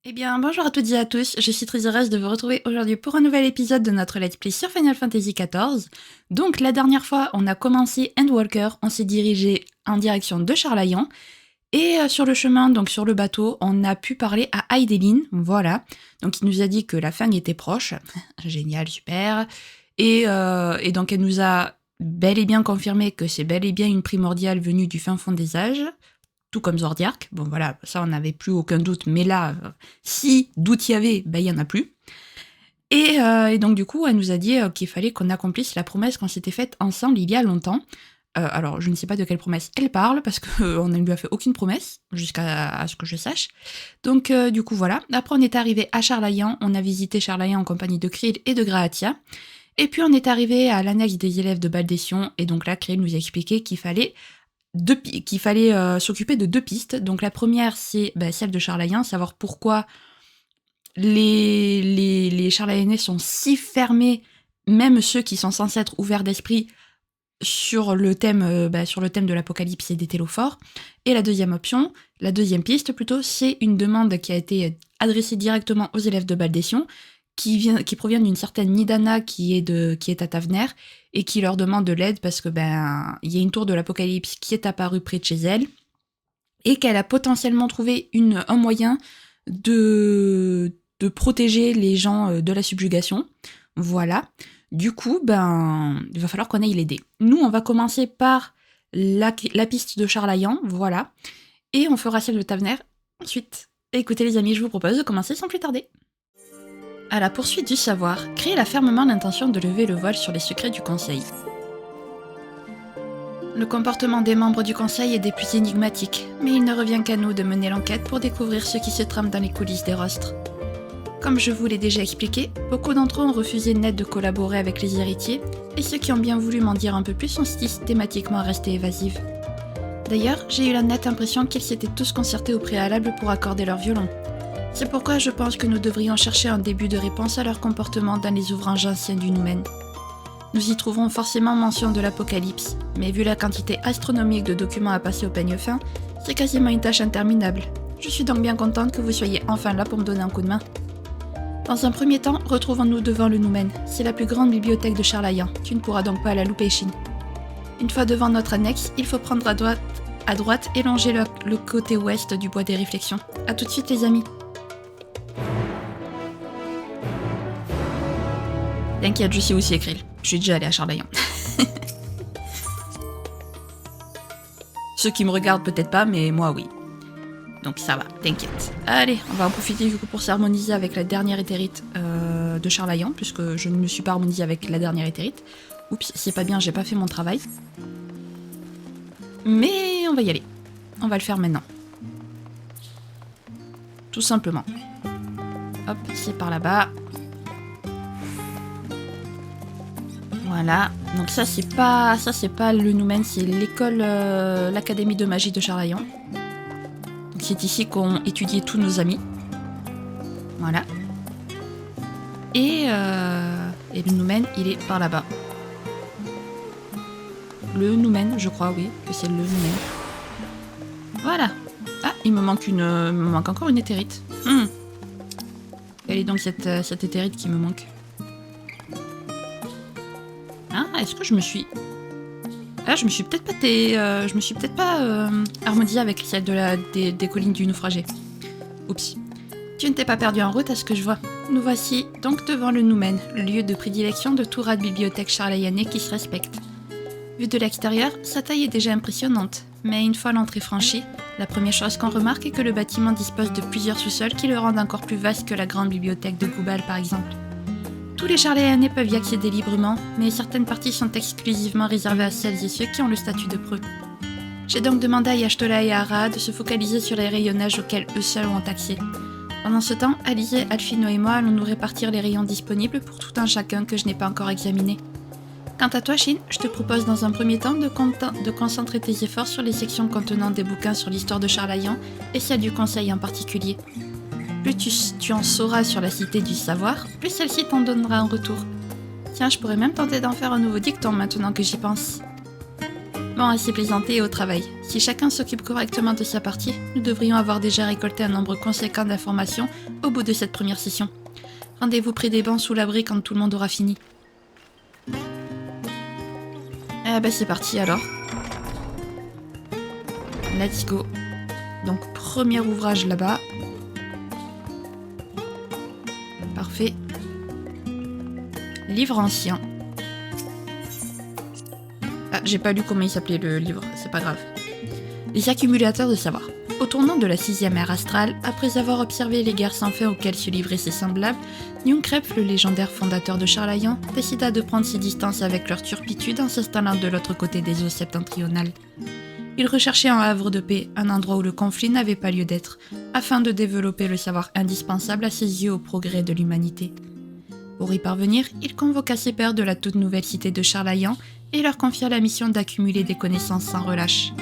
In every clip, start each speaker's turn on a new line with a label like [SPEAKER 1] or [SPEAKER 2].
[SPEAKER 1] Eh bien, bonjour à toutes et à tous, je suis très heureuse de vous retrouver aujourd'hui pour un nouvel épisode de notre Let's Play sur Final Fantasy XIV. Donc, la dernière fois, on a commencé Endwalker, on s'est dirigé en direction de Charlayan, et sur le chemin, donc sur le bateau, on a pu parler à Hydaelyn, voilà. Donc, il nous a dit que la fin était proche, génial, super, et donc elle nous a bel et bien confirmé que c'est bel et bien une primordiale venue du fin fond des âges, tout comme Zordiark. Bon voilà, ça on n'avait plus aucun doute, mais là, si doute il y avait, ben il y en a plus. Et donc du coup, elle nous a dit qu'il fallait qu'on accomplisse la promesse qu'on s'était faite ensemble il y a longtemps. Alors, je ne sais pas de quelle promesse elle parle, parce qu'on ne lui a fait aucune promesse, jusqu'à ce que je sache. Donc, du coup, voilà. Après, on est arrivé à Charlayan, on a visité Charlayan en compagnie de Krill et de Graatia. Et puis, on est arrivé à l'annexe des élèves de Baldession, et donc là, Krill nous a expliqué qu'il fallait s'occuper de deux pistes. Donc la première, c'est celle de Charlayan, savoir pourquoi les Charlayanais sont si fermés, même ceux qui sont censés être ouverts d'esprit, sur le thème de l'apocalypse et des télophores. Et la deuxième option, la deuxième piste plutôt, c'est une demande qui a été adressée directement aux élèves de Baldession, qui provient d'une certaine Nidana qui est à Tavener, et qui leur demande de l'aide parce que il y a une tour de l'apocalypse qui est apparue près de chez elle, et qu'elle a potentiellement trouvé un moyen de protéger les gens de la subjugation. Voilà. Du coup, il va falloir qu'on aille l'aider. Nous, on va commencer par la piste de Charlayan, voilà. Et on fera celle de Tavener ensuite. Écoutez les amis, je vous propose de commencer sans plus tarder. À la poursuite du savoir, Krill a fermement l'intention de lever le voile sur les secrets du Conseil. Le comportement des membres du Conseil est des plus énigmatiques, mais il ne revient qu'à nous de mener l'enquête pour découvrir ce qui se trame dans les coulisses des rostres. Comme je vous l'ai déjà expliqué, beaucoup d'entre eux ont refusé net de collaborer avec les héritiers, et ceux qui ont bien voulu m'en dire un peu plus sont systématiquement restés évasifs. D'ailleurs, j'ai eu la nette impression qu'ils s'étaient tous concertés au préalable pour accorder leur violon. C'est pourquoi je pense que nous devrions chercher un début de réponse à leur comportement dans les ouvrages anciens du Noumen. Nous y trouverons forcément mention de l'apocalypse, mais vu la quantité astronomique de documents à passer au peigne fin, c'est quasiment une tâche interminable. Je suis donc bien contente que vous soyez enfin là pour me donner un coup de main. Dans un premier temps, retrouvons-nous devant le Noumen. C'est la plus grande bibliothèque de Charlayan. Tu ne pourras donc pas la louper, Shin. Une fois devant notre annexe, il faut prendre à droite et longer le côté ouest du bois des réflexions. A tout de suite, les amis. T'inquiète, je sais où c'est Krill. Je suis déjà allée à Charlayan. Ceux qui me regardent peut-être pas, mais moi oui. Donc ça va, t'inquiète. Allez, on va en profiter du coup pour s'harmoniser avec la dernière éthérite de Charlayan, puisque je ne me suis pas harmonisée avec la dernière éthérite. Oups, c'est pas bien, j'ai pas fait mon travail. Mais on va y aller. On va le faire maintenant. Tout simplement. Hop, c'est par là-bas. Voilà. Donc ça c'est pas le Noumen, c'est l'école, l'académie de magie de Charlayan. C'est ici qu'ont étudié tous nos amis. Voilà. Et le Noumen, il est par là-bas. Le Noumen, je crois, oui, que c'est le Noumen. Voilà. Ah, il me manque encore une éthérite. Quelle est donc cette éthérite qui me manque? Ah, est-ce que je me suis... Ah, je me suis peut-être pas harmonisée avec celle des collines du naufragé. Oups. Tu ne t'es pas perdu en route à ce que je vois. Nous voici donc devant le Noumen, le lieu de prédilection de tout rat de bibliothèque charlayanais qui se respecte. Vu de l'extérieur, sa taille est déjà impressionnante, mais une fois l'entrée franchie, la première chose qu'on remarque est que le bâtiment dispose de plusieurs sous-sols qui le rendent encore plus vaste que la grande bibliothèque de Goubal par exemple. Tous les Charlayanais peuvent y accéder librement, mais certaines parties sont exclusivement réservées à celles et ceux qui ont le statut de preux. J'ai donc demandé à Yashtola et à Ara de se focaliser sur les rayonnages auxquels eux seuls ont accès. Pendant ce temps, Alizé, Alphino et moi allons nous répartir les rayons disponibles pour tout un chacun que je n'ai pas encore examiné. Quant à toi, Shin, je te propose dans un premier temps de concentrer tes efforts sur les sections contenant des bouquins sur l'histoire de Charlayan et celle du Conseil en particulier. Plus tu en sauras sur la cité du savoir, plus celle-ci t'en donnera un retour. Tiens, je pourrais même tenter d'en faire un nouveau dicton maintenant que j'y pense. Bon, assez plaisanté et au travail. Si chacun s'occupe correctement de sa partie, nous devrions avoir déjà récolté un nombre conséquent d'informations au bout de cette première session. Rendez-vous près des bancs sous l'abri quand tout le monde aura fini. Eh ben c'est parti alors. Let's go. Donc premier ouvrage là-bas. Parfait. Livre ancien. Ah, j'ai pas lu comment il s'appelait le livre, c'est pas grave. Les accumulateurs de savoir. Au tournant de la 6e ère astrale, après avoir observé les guerres sans fin auxquelles se livraient ses semblables, Nunkrep, le légendaire fondateur de Charlayan, décida de prendre ses distances avec leur turpitude en s'installant de l'autre côté des eaux septentrionales. Il recherchait un havre de paix, un endroit où le conflit n'avait pas lieu d'être, afin de développer le savoir indispensable à ses yeux au progrès de l'humanité. Pour y parvenir, il convoqua ses pairs de la toute nouvelle cité de Charlayan et leur confia la mission d'accumuler des connaissances sans relâche.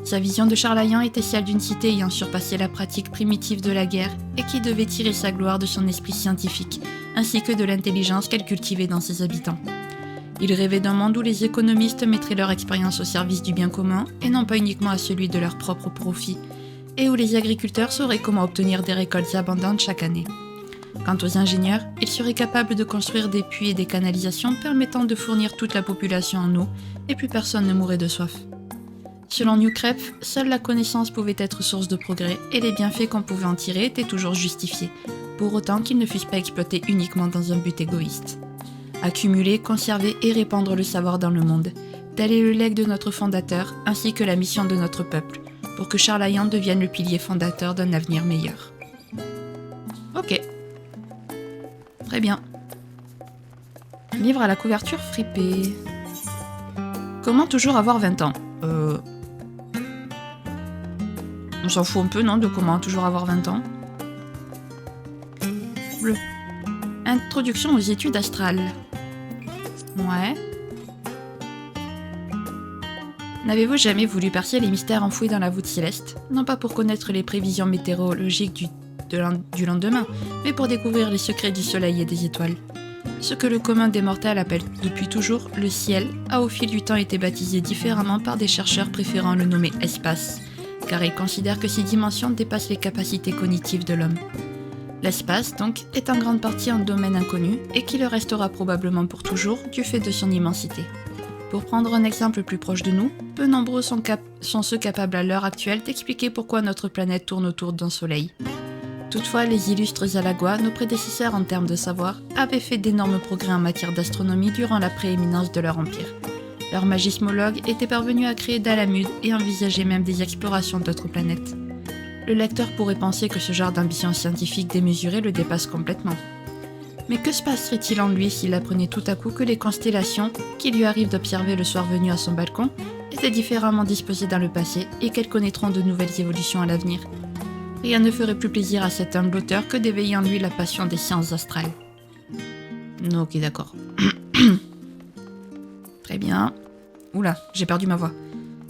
[SPEAKER 1] Sa vision de Charlayan était celle d'une cité ayant surpassé la pratique primitive de la guerre et qui devait tirer sa gloire de son esprit scientifique, ainsi que de l'intelligence qu'elle cultivait dans ses habitants. Il rêvait d'un monde où les économistes mettraient leur expérience au service du bien commun et non pas uniquement à celui de leur propre profit, et où les agriculteurs sauraient comment obtenir des récoltes abondantes chaque année. Quant aux ingénieurs, ils seraient capables de construire des puits et des canalisations permettant de fournir toute la population en eau, et plus personne ne mourrait de soif. Selon Nunkrep, seule la connaissance pouvait être source de progrès et les bienfaits qu'on pouvait en tirer étaient toujours justifiés, pour autant qu'ils ne fussent pas exploités uniquement dans un but égoïste. Accumuler, conserver et répandre le savoir dans le monde, tel est le legs de notre fondateur ainsi que la mission de notre peuple, pour que Charlayan devienne le pilier fondateur d'un avenir meilleur. Ok. Très bien. Livre à la couverture fripée. Comment toujours avoir 20 ans ? On s'en fout un peu, non, de comment toujours avoir 20 ans. Bleu. Introduction aux études astrales. Ouais. N'avez-vous jamais voulu percer les mystères enfouis dans la voûte céleste, non pas pour connaître les prévisions météorologiques du lendemain, mais pour découvrir les secrets du soleil et des étoiles. Ce que le commun des mortels appelle depuis toujours le ciel a au fil du temps été baptisé différemment par des chercheurs préférant le nommer espace, car ils considèrent que ces dimensions dépassent les capacités cognitives de l'homme. L'espace, donc, est en grande partie un domaine inconnu et qui le restera probablement pour toujours du fait de son immensité. Pour prendre un exemple plus proche de nous, peu nombreux sont ceux capables à l'heure actuelle d'expliquer pourquoi notre planète tourne autour d'un soleil. Toutefois, les illustres Alagois, nos prédécesseurs en termes de savoir, avaient fait d'énormes progrès en matière d'astronomie durant la prééminence de leur empire. Leurs magismologues étaient parvenus à créer d'Alamud et envisageaient même des explorations d'autres planètes. Le lecteur pourrait penser que ce genre d'ambition scientifique démesurée le dépasse complètement. Mais que se passerait-il en lui s'il apprenait tout à coup que les constellations, qu'il lui arrive d'observer le soir venu à son balcon, étaient différemment disposées dans le passé et qu'elles connaîtront de nouvelles évolutions à l'avenir ? Rien ne ferait plus plaisir à cet humble auteur que d'éveiller en lui la passion des sciences astrales. Ok, d'accord. Très bien. Oula, j'ai perdu ma voix.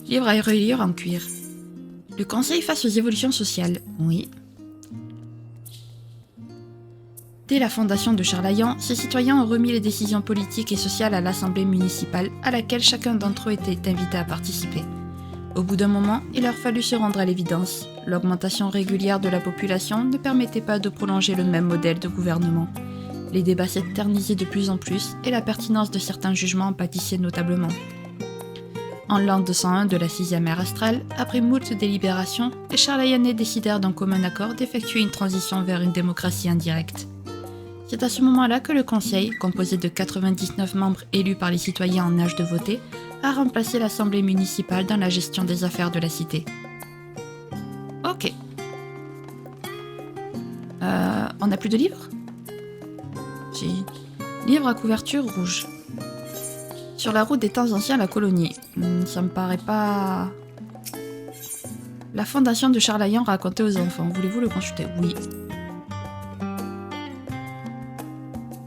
[SPEAKER 1] Livre à relire en cuir. Le conseil face aux évolutions sociales. Oui. Dès la fondation de Charlayan, ses citoyens ont remis les décisions politiques et sociales à l'assemblée municipale, à laquelle chacun d'entre eux était invité à participer. Au bout d'un moment, il leur fallut se rendre à l'évidence. L'augmentation régulière de la population ne permettait pas de prolonger le même modèle de gouvernement. Les débats s'éternisaient de plus en plus et la pertinence de certains jugements en pâtissait notablement. En l'an 201 de la 6e ère astrale, après moult délibérations, les Charlayanais décidèrent d'un commun accord d'effectuer une transition vers une démocratie indirecte. C'est à ce moment-là que le conseil, composé de 99 membres élus par les citoyens en âge de voter, a remplacé l'assemblée municipale dans la gestion des affaires de la cité. Ok. On n'a plus de livres ? Si. Livre à couverture rouge. Sur la route des temps anciens, la colonie. Ça me paraît pas... La fondation de Charlayan racontée aux enfants. Voulez-vous le consulter ? Oui.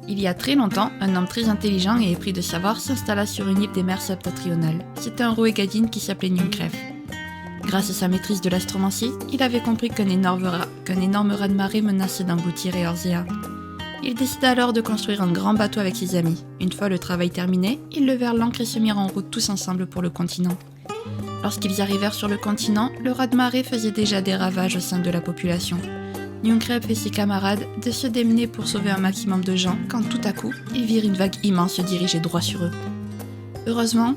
[SPEAKER 1] Il y a très longtemps, un homme très intelligent et épris de savoir s'installa sur une île des mers septentrionales. C'était un Roégadine qui s'appelait Nunkrep. Grâce à sa maîtrise de l'astromancie, il avait compris qu'un énorme raz-de-marée menaçait d'engloutir Eorzea. Il décida alors de construire un grand bateau avec ses amis. Une fois le travail terminé, ils levèrent l'ancre et se mirent en route tous ensemble pour le continent. Lorsqu'ils arrivèrent sur le continent, le raz-de-marée faisait déjà des ravages au sein de la population. Nunkrep et ses camarades de se démener pour sauver un maximum de gens quand tout à coup, ils virent une vague immense se diriger droit sur eux. Heureusement,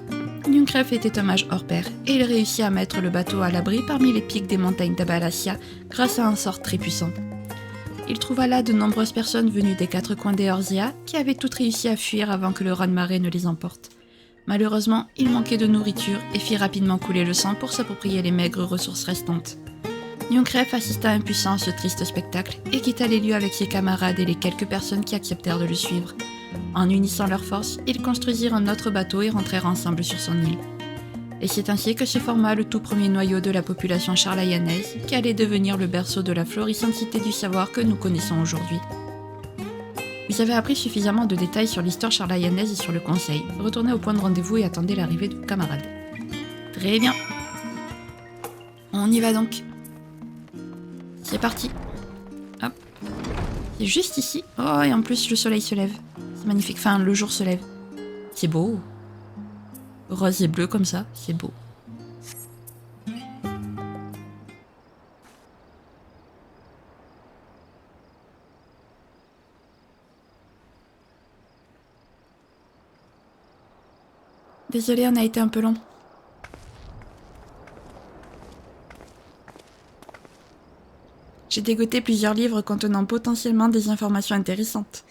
[SPEAKER 1] Nunkrep était un mage hors pair et il réussit à mettre le bateau à l'abri parmi les pics des montagnes d'Abalasia grâce à un sort très puissant. Il trouva là de nombreuses personnes venues des quatre coins d'Eorzea qui avaient toutes réussi à fuir avant que le raz-de-marée ne les emporte. Malheureusement, il manquait de nourriture et fit rapidement couler le sang pour s'approprier les maigres ressources restantes. Nunkrep assista impuissant à ce triste spectacle et quitta les lieux avec ses camarades et les quelques personnes qui acceptèrent de le suivre. En unissant leurs forces, ils construisirent un autre bateau et rentrèrent ensemble sur son île. Et c'est ainsi que se forma le tout premier noyau de la population charlayanaise qui allait devenir le berceau de la florissante cité du savoir que nous connaissons aujourd'hui. Vous avez appris suffisamment de détails sur l'histoire charlayanaise et sur le conseil. Retournez au point de rendez-vous et attendez l'arrivée de vos camarades. Très bien. On y va donc. C'est parti. Hop. C'est juste ici. Oh, et en plus le soleil se lève. C'est magnifique. Enfin, le jour se lève. C'est beau. Rose et bleu comme ça, c'est beau. Désolée, on a été un peu long. J'ai dégoté plusieurs livres contenant potentiellement des informations intéressantes.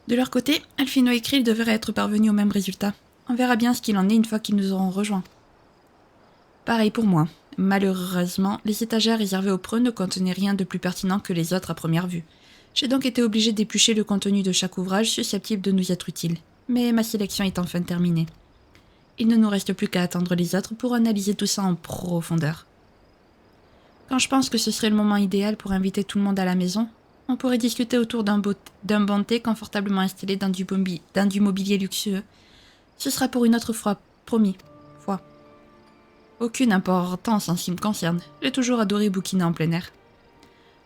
[SPEAKER 1] De leur côté, Alphino et Krill devraient être parvenus au même résultat. On verra bien ce qu'il en est une fois qu'ils nous auront rejoints. Pareil pour moi. Malheureusement, les étagères réservées aux preux ne contenaient rien de plus pertinent que les autres à première vue. J'ai donc été obligée d'éplucher le contenu de chaque ouvrage susceptible de nous être utile. Mais ma sélection est enfin terminée. Il ne nous reste plus qu'à attendre les autres pour analyser tout ça en profondeur. Quand je pense que ce serait le moment idéal pour inviter tout le monde à la maison, on pourrait discuter autour d'un bon thé confortablement installé dans du mobilier luxueux. Ce sera pour une autre fois, promis. Aucune importance en ce qui me concerne. J'ai toujours adoré bouquiner en plein air.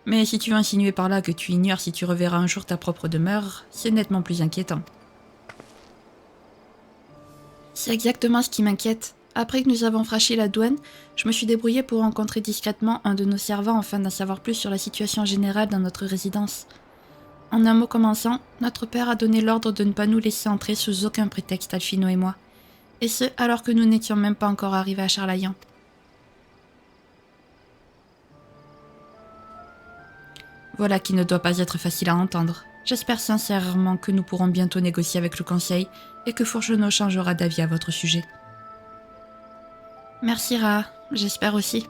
[SPEAKER 1] Mais si tu veux insinuer par là que tu ignores si tu reverras un jour ta propre demeure, c'est nettement plus inquiétant. C'est exactement ce qui m'inquiète. Après que nous avons franchi la douane, je me suis débrouillée pour rencontrer discrètement un de nos servants afin d'en savoir plus sur la situation générale dans notre résidence. En un mot commençant, notre père a donné l'ordre de ne pas nous laisser entrer sous aucun prétexte, Alphino et moi. Et ce, alors que nous n'étions même pas encore arrivés à Charlayan. Voilà qui ne doit pas être facile à entendre. J'espère sincèrement que nous pourrons bientôt négocier avec le conseil et que Fourcheneau changera d'avis à votre sujet. Merci Ra, j'espère aussi.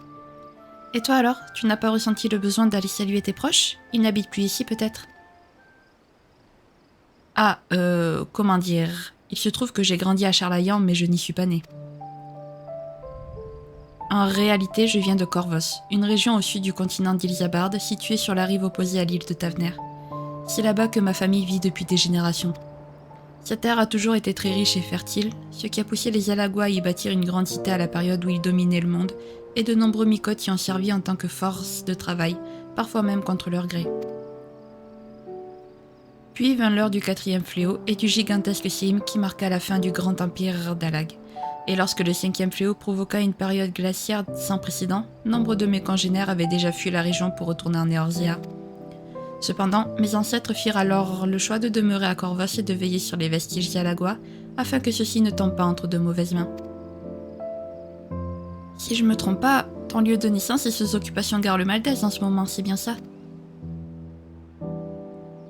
[SPEAKER 1] Et toi alors, tu n'as pas ressenti le besoin d'aller saluer tes proches? Ils n'habitent plus ici peut-être? Ah, comment dire... Il se trouve que j'ai grandi à Charlayan, mais je n'y suis pas née. En réalité, je viens de Corvos, une région au sud du continent d'Ilsabard, située sur la rive opposée à l'île de Tavener. C'est là-bas que ma famille vit depuis des générations. Cette terre a toujours été très riche et fertile, ce qui a poussé les Alagois à y bâtir une grande cité à la période où ils dominaient le monde, et de nombreux Mikotes y ont servi en tant que force de travail, parfois même contre leur gré. Puis vint l'heure du 4e fléau et du gigantesque séisme qui marqua la fin du grand empire d'Alag. Et lorsque le 5e fléau provoqua une période glaciaire sans précédent, nombre de mes congénères avaient déjà fui la région pour retourner en Eorzea. Cependant, mes ancêtres firent alors le choix de demeurer à Corvos et de veiller sur les vestiges alagois, afin que ceux-ci ne tombent pas entre de mauvaises mains. Si je me trompe pas, ton lieu de naissance est sous occupation garle-maltaise en ce moment, c'est bien ça?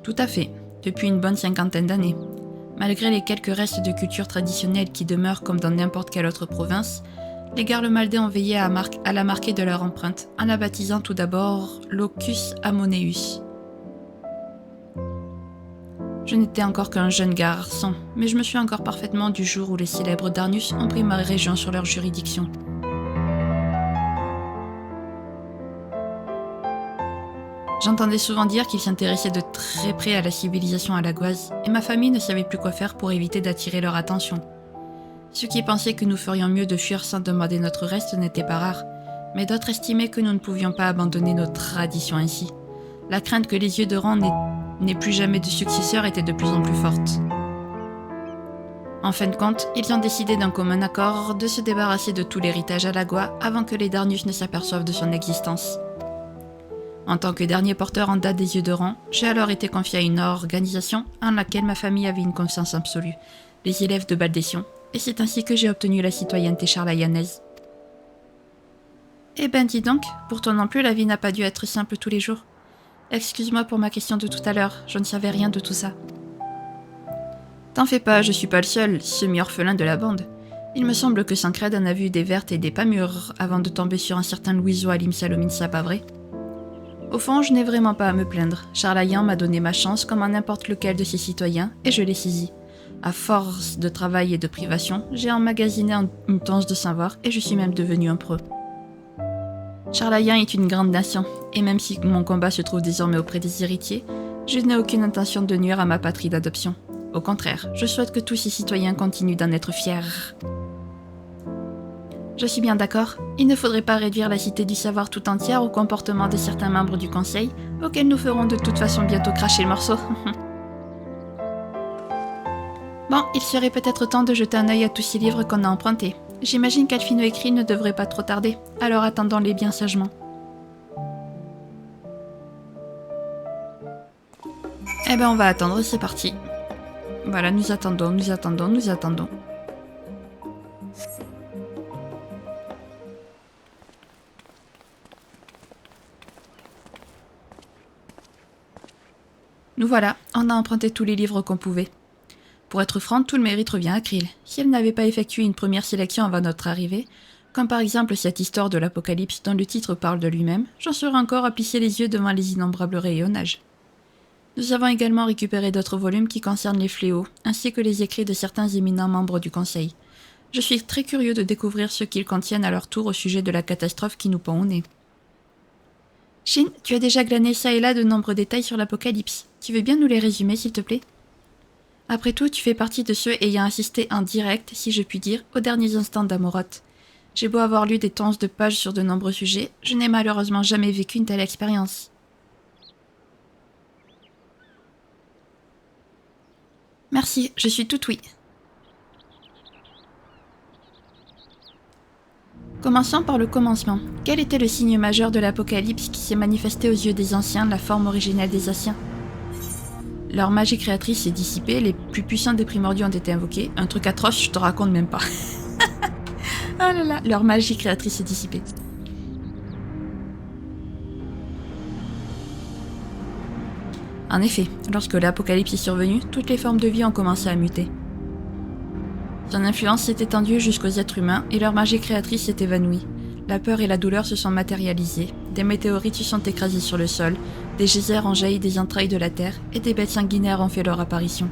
[SPEAKER 1] Tout à fait. Depuis une bonne 50aine d'années. Malgré les quelques restes de culture traditionnelle qui demeurent comme dans n'importe quelle autre province, les Garlemaldais ont veillé à la marquer de leur empreinte, en la baptisant tout d'abord Locus Amoneus. Je n'étais encore qu'un jeune garçon, mais je me suis encore parfaitement du jour où les célèbres Darnus ont pris ma région sur leur juridiction. J'entendais souvent dire qu'ils s'intéressaient de très près à la civilisation alagoise, et ma famille ne savait plus quoi faire pour éviter d'attirer leur attention. Ceux qui pensaient que nous ferions mieux de fuir sans demander notre reste n'étaient pas rares, mais d'autres estimaient que nous ne pouvions pas abandonner nos traditions ainsi. La crainte que les yeux de rang n'aient plus jamais de successeur était de plus en plus forte. En fin de compte, ils ont décidé d'un commun accord de se débarrasser de tout l'héritage Alagua avant que les Darnus ne s'aperçoivent de son existence. En tant que dernier porteur en date des yeux de rang, j'ai alors été confié à une organisation en laquelle ma famille avait une confiance absolue, les élèves de Baldession, et c'est ainsi que j'ai obtenu la citoyenneté charlayanaise. Eh ben dis donc, pour toi non plus la vie n'a pas dû être simple tous les jours. Excuse-moi pour ma question de tout à l'heure, je ne savais rien de tout ça. T'en fais pas, je suis pas le seul, semi-orphelin de la bande. Il me semble que Sancred en a vu des vertes et des pas mûres avant de tomber sur un certain Louiso Alim Salominsa, pas vrai? Au fond, je n'ai vraiment pas à me plaindre. Charlayan m'a donné ma chance comme à n'importe lequel de ses citoyens, et je l'ai saisi. À force de travail et de privation, j'ai emmagasiné une tonce de savoir et je suis même devenu un pro. Charlayan est une grande nation, et même si mon combat se trouve désormais auprès des héritiers, je n'ai aucune intention de nuire à ma patrie d'adoption. Au contraire, je souhaite que tous ces citoyens continuent d'en être fiers. Je suis bien d'accord, il ne faudrait pas réduire la Cité du Savoir tout entière au comportement de certains membres du Conseil, auxquels nous ferons de toute façon bientôt cracher le morceau. Bon, il serait peut-être temps de jeter un œil à tous ces livres qu'on a empruntés. J'imagine qu'Alfino écrit ne devrait pas trop tarder, alors attendons-les bien sagement. Eh ben on va attendre, c'est parti. Voilà, nous attendons. Nous voilà, on a emprunté tous les livres qu'on pouvait. Pour être franc, tout le mérite revient à Krill. Si elle n'avait pas effectué une première sélection avant notre arrivée, comme par exemple cette histoire de l'Apocalypse dont le titre parle de lui-même, j'en serais encore à plisser les yeux devant les innombrables rayonnages. Nous avons également récupéré d'autres volumes qui concernent les fléaux, ainsi que les écrits de certains éminents membres du Conseil. Je suis très curieux de découvrir ce qu'ils contiennent à leur tour au sujet de la catastrophe qui nous pend au nez. Shin, tu as déjà glané ça et là de nombreux détails sur l'Apocalypse. Tu veux bien nous les résumer, s'il te plaît ? Après tout, tu fais partie de ceux ayant assisté en direct, si je puis dire, aux derniers instants d'Amoroth. J'ai beau avoir lu des tonnes de pages sur de nombreux sujets, je n'ai malheureusement jamais vécu une telle expérience. Merci, je suis tout oui. Commençons par le commencement. Quel était le signe majeur de l'Apocalypse qui s'est manifesté aux yeux des anciens, la forme originelle des Asiens ? Leur magie créatrice s'est dissipée, les plus puissants des primordiaux ont été invoqués. Un truc atroce, je te raconte même pas. Oh là là, leur magie créatrice s'est dissipée. En effet, lorsque l'Apocalypse est survenu, toutes les formes de vie ont commencé à muter. Son influence s'est étendue jusqu'aux êtres humains et leur magie créatrice s'est évanouie. La peur et la douleur se sont matérialisées, des météorites se sont écrasés sur le sol, des geysers ont jailli des entrailles de la terre et des bêtes sanguinaires ont fait leur apparition.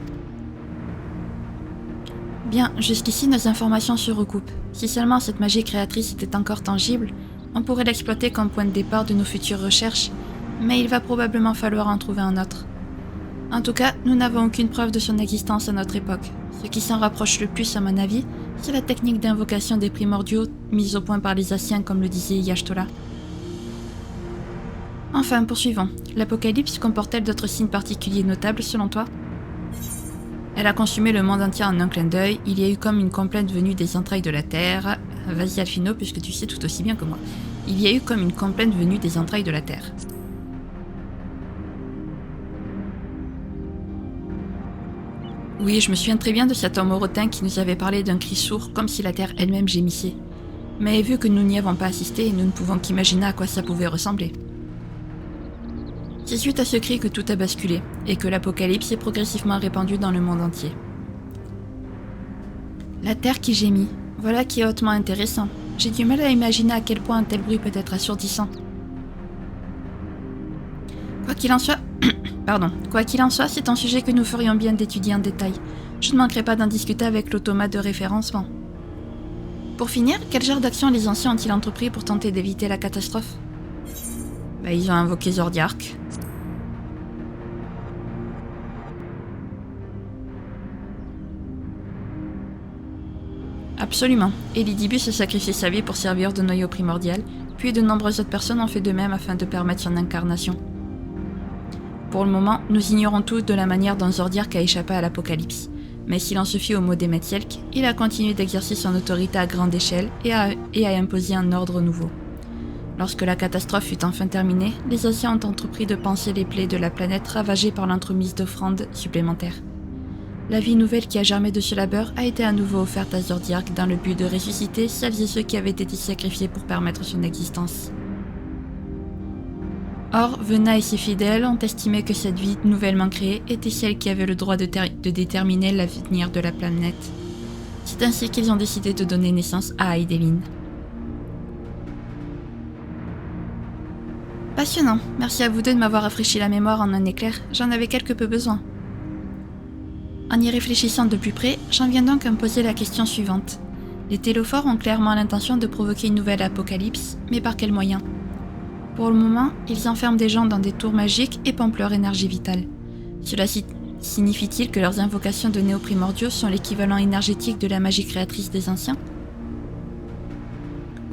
[SPEAKER 1] Bien, jusqu'ici nos informations se recoupent. Si seulement cette magie créatrice était encore tangible, on pourrait l'exploiter comme point de départ de nos futures recherches, mais il va probablement falloir en trouver un autre. En tout cas, nous n'avons aucune preuve de son existence à notre époque. Ce qui s'en rapproche le plus, à mon avis, c'est la technique d'invocation des primordiaux mise au point par les Asiens, comme le disait Y'ashtola. Enfin, poursuivons. L'Apocalypse comporte-t-elle d'autres signes particuliers notables, selon toi ? Elle a consumé le monde entier en un clin d'œil. Il y a eu comme une complète venue des entrailles de la Terre. Vas-y, Alfino, puisque tu sais tout aussi bien que moi. Il y a eu comme une complète venue des entrailles de la Terre. Oui, je me souviens très bien de cet homme aurotin qui nous avait parlé d'un cri sourd, comme si la Terre elle-même gémissait. Mais vu que nous n'y avons pas assisté, nous ne pouvons qu'imaginer à quoi ça pouvait ressembler. C'est suite à ce cri que tout a basculé, et que l'Apocalypse est progressivement répandue dans le monde entier. La Terre qui gémit, voilà qui est hautement intéressant. J'ai du mal à imaginer à quel point un tel bruit peut être assourdissant. Quoi qu'il en soit, c'est un sujet que nous ferions bien d'étudier en détail. Je ne manquerai pas d'en discuter avec l'automate de référencement. Pour finir, quel genre d'action les anciens ont-ils entrepris pour tenter d'éviter la catastrophe ? Ils ont invoqué Zordiark. Absolument. Elidibus a sacrifié sa vie pour servir de noyau primordial, puis de nombreuses autres personnes ont fait de même afin de permettre son incarnation. Pour le moment, nous ignorons tout de la manière dont Zordiark a échappé à l'Apocalypse. Mais s'il en se fie aux mots d'Emmet Yelk, il a continué d'exercer son autorité à grande échelle et à imposer un ordre nouveau. Lorsque la catastrophe fut enfin terminée, les anciens ont entrepris de panser les plaies de la planète ravagée par l'entremise d'offrandes supplémentaires. La vie nouvelle qui a germé de ce labeur a été à nouveau offerte à Zordiark dans le but de ressusciter celles et ceux qui avaient été sacrifiés pour permettre son existence. Or, Vena et ses fidèles ont estimé que cette vie nouvellement créée était celle qui avait le droit de déterminer l'avenir de la planète. C'est ainsi qu'ils ont décidé de donner naissance à Hydaelyn. Passionnant, merci à vous deux de m'avoir rafraîchi la mémoire en un éclair, j'en avais quelque peu besoin. En y réfléchissant de plus près, j'en viens donc à me poser la question suivante. Les Télophores ont clairement l'intention de provoquer une nouvelle apocalypse, mais par quels moyens ? Pour le moment, ils enferment des gens dans des tours magiques et pompent leur énergie vitale. Cela signifie-t-il que leurs invocations de néoprimordiaux sont l'équivalent énergétique de la magie créatrice des anciens ?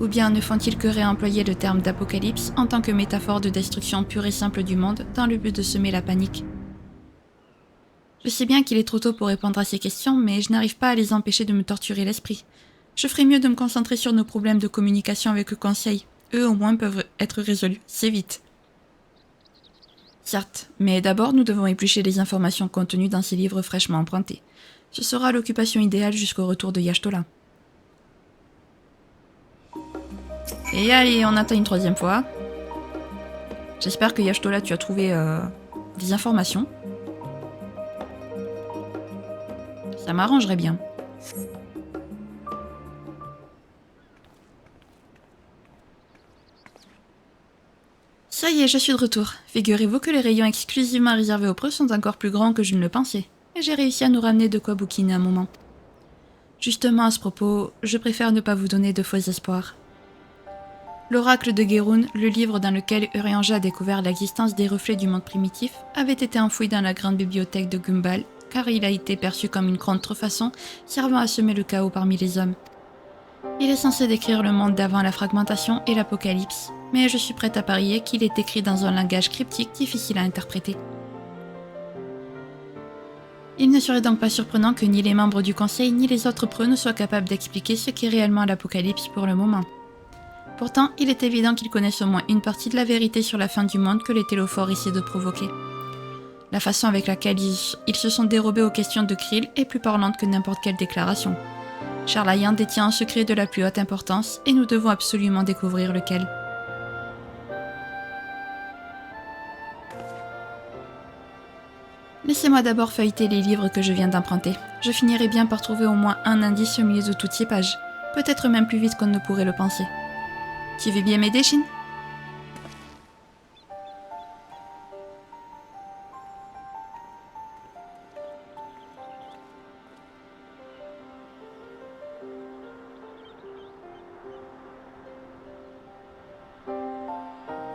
[SPEAKER 1] Ou bien ne font-ils que réemployer le terme d'apocalypse en tant que métaphore de destruction pure et simple du monde dans le but de semer la panique ? Je sais bien qu'il est trop tôt pour répondre à ces questions, mais je n'arrive pas à les empêcher de me torturer l'esprit. Je ferais mieux de me concentrer sur nos problèmes de communication avec le Conseil. Eux, au moins, peuvent être résolus. C'est vite. Certes, mais d'abord, nous devons éplucher les informations contenues dans ces livres fraîchement empruntés. Ce sera l'occupation idéale jusqu'au retour de Y'shtola. Et allez, on attend une troisième fois. J'espère que Y'shtola, tu as trouvé des informations. Ça m'arrangerait bien. Ça y est, je suis de retour. Figurez-vous que les rayons exclusivement réservés aux preux sont encore plus grands que je ne le pensais. Et j'ai réussi à nous ramener de quoi bouquiner un moment. Justement, à ce propos, je préfère ne pas vous donner de faux espoirs. L'oracle de Gérun, le livre dans lequel Urianger a découvert l'existence des reflets du monde primitif, avait été enfoui dans la grande bibliothèque de Gumball, car il a été perçu comme une contrefaçon servant à semer le chaos parmi les hommes. Il est censé décrire le monde d'avant la fragmentation et l'apocalypse, mais je suis prête à parier qu'il est écrit dans un langage cryptique difficile à interpréter. Il ne serait donc pas surprenant que ni les membres du Conseil ni les autres preux ne soient capables d'expliquer ce qu'est réellement l'apocalypse pour le moment. Pourtant, il est évident qu'ils connaissent au moins une partie de la vérité sur la fin du monde que les Télophores essaient de provoquer. La façon avec laquelle ils se sont dérobés aux questions de Krill est plus parlante que n'importe quelle déclaration. Charlayan détient un secret de la plus haute importance et nous devons absolument découvrir lequel. Laissez-moi d'abord feuilleter les livres que je viens d'emprunter. Je finirai bien par trouver au moins un indice au milieu de toutes ces pages. Peut-être même plus vite qu'on ne pourrait le penser. Tu veux bien m'aider, Shin ?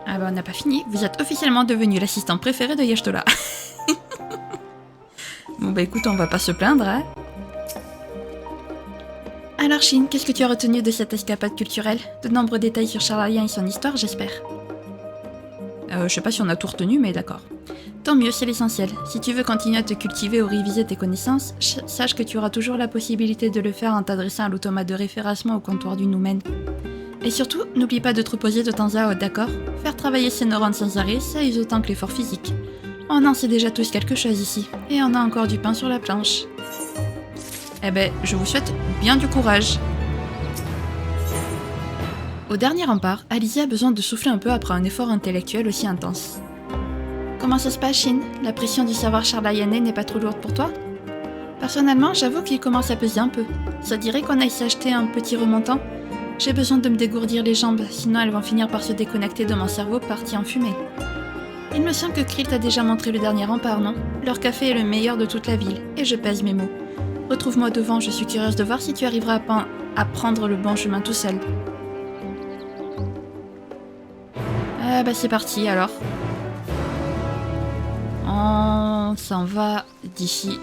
[SPEAKER 1] Ah bah on n'a pas fini, vous êtes officiellement devenu l'assistant préféré de Y'shtola. Bon bah écoute, on va pas se plaindre, hein. Alors Shin, qu'est-ce que tu as retenu de cette escapade culturelle ? De nombreux détails sur Charlayan et son histoire, j'espère. Je sais pas si on a tout retenu, mais d'accord. Tant mieux, c'est l'essentiel. Si tu veux continuer à te cultiver ou réviser tes connaissances, sache que tu auras toujours la possibilité de le faire en t'adressant à l'automate de référencement au comptoir du Noumen. Et surtout, n'oublie pas de te reposer de temps à autre, d'accord ? Faire travailler ses neurones sans arrêt, ça use autant que l'effort physique. On en sait déjà tous quelque chose ici, et on a encore du pain sur la planche. Eh ben, je vous souhaite bien du courage. Au dernier rempart, Alizé a besoin de souffler un peu après un effort intellectuel aussi intense. Comment ça se passe, Shin ? La pression du savoir charlayanais n'est pas trop lourde pour toi ? Personnellement, j'avoue qu'il commence à peser un peu. Ça dirait qu'on aille s'acheter un petit remontant ? J'ai besoin de me dégourdir les jambes, sinon elles vont finir par se déconnecter de mon cerveau parti en fumée. Il me semble que Krill t'a déjà montré le dernier rempart, non ? Leur café est le meilleur de toute la ville, et je pèse mes mots. Retrouve-moi devant, je suis curieuse de voir si tu arriveras à prendre le bon chemin tout seul. Ah bah c'est parti alors. On s'en va d'ici.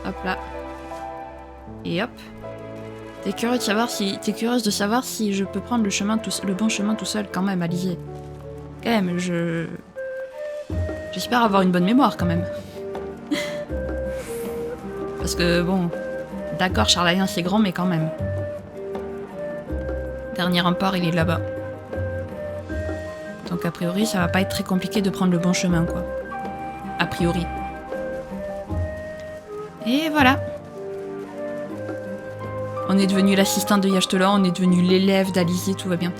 [SPEAKER 1] Hop là. Et hop. T'es curieuse de savoir si je peux prendre le bon chemin tout seul quand même, Alizé. Quand même, j'espère avoir une bonne mémoire quand même. Parce que bon, d'accord, Charlayan c'est grand, mais quand même. Dernier rempart, il est là-bas. Donc a priori, ça va pas être très compliqué de prendre le bon chemin, quoi. A priori. Et voilà. On est devenu l'assistante de Yachtola, on est devenu l'élève d'Alizé, tout va bien.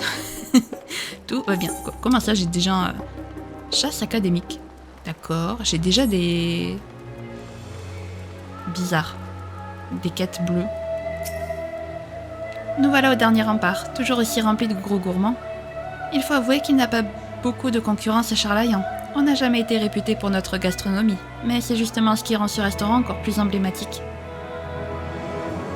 [SPEAKER 1] Tout va bien. Comment ça, j'ai déjà un chasse académique. D'accord, j'ai déjà des... Bizarre. Des quêtes bleues. Nous voilà au dernier rempart, toujours aussi rempli de gros gourmands. Il faut avouer qu'il n'a pas beaucoup de concurrence à Charlayan. On n'a jamais été réputé pour notre gastronomie, mais c'est justement ce qui rend ce restaurant encore plus emblématique.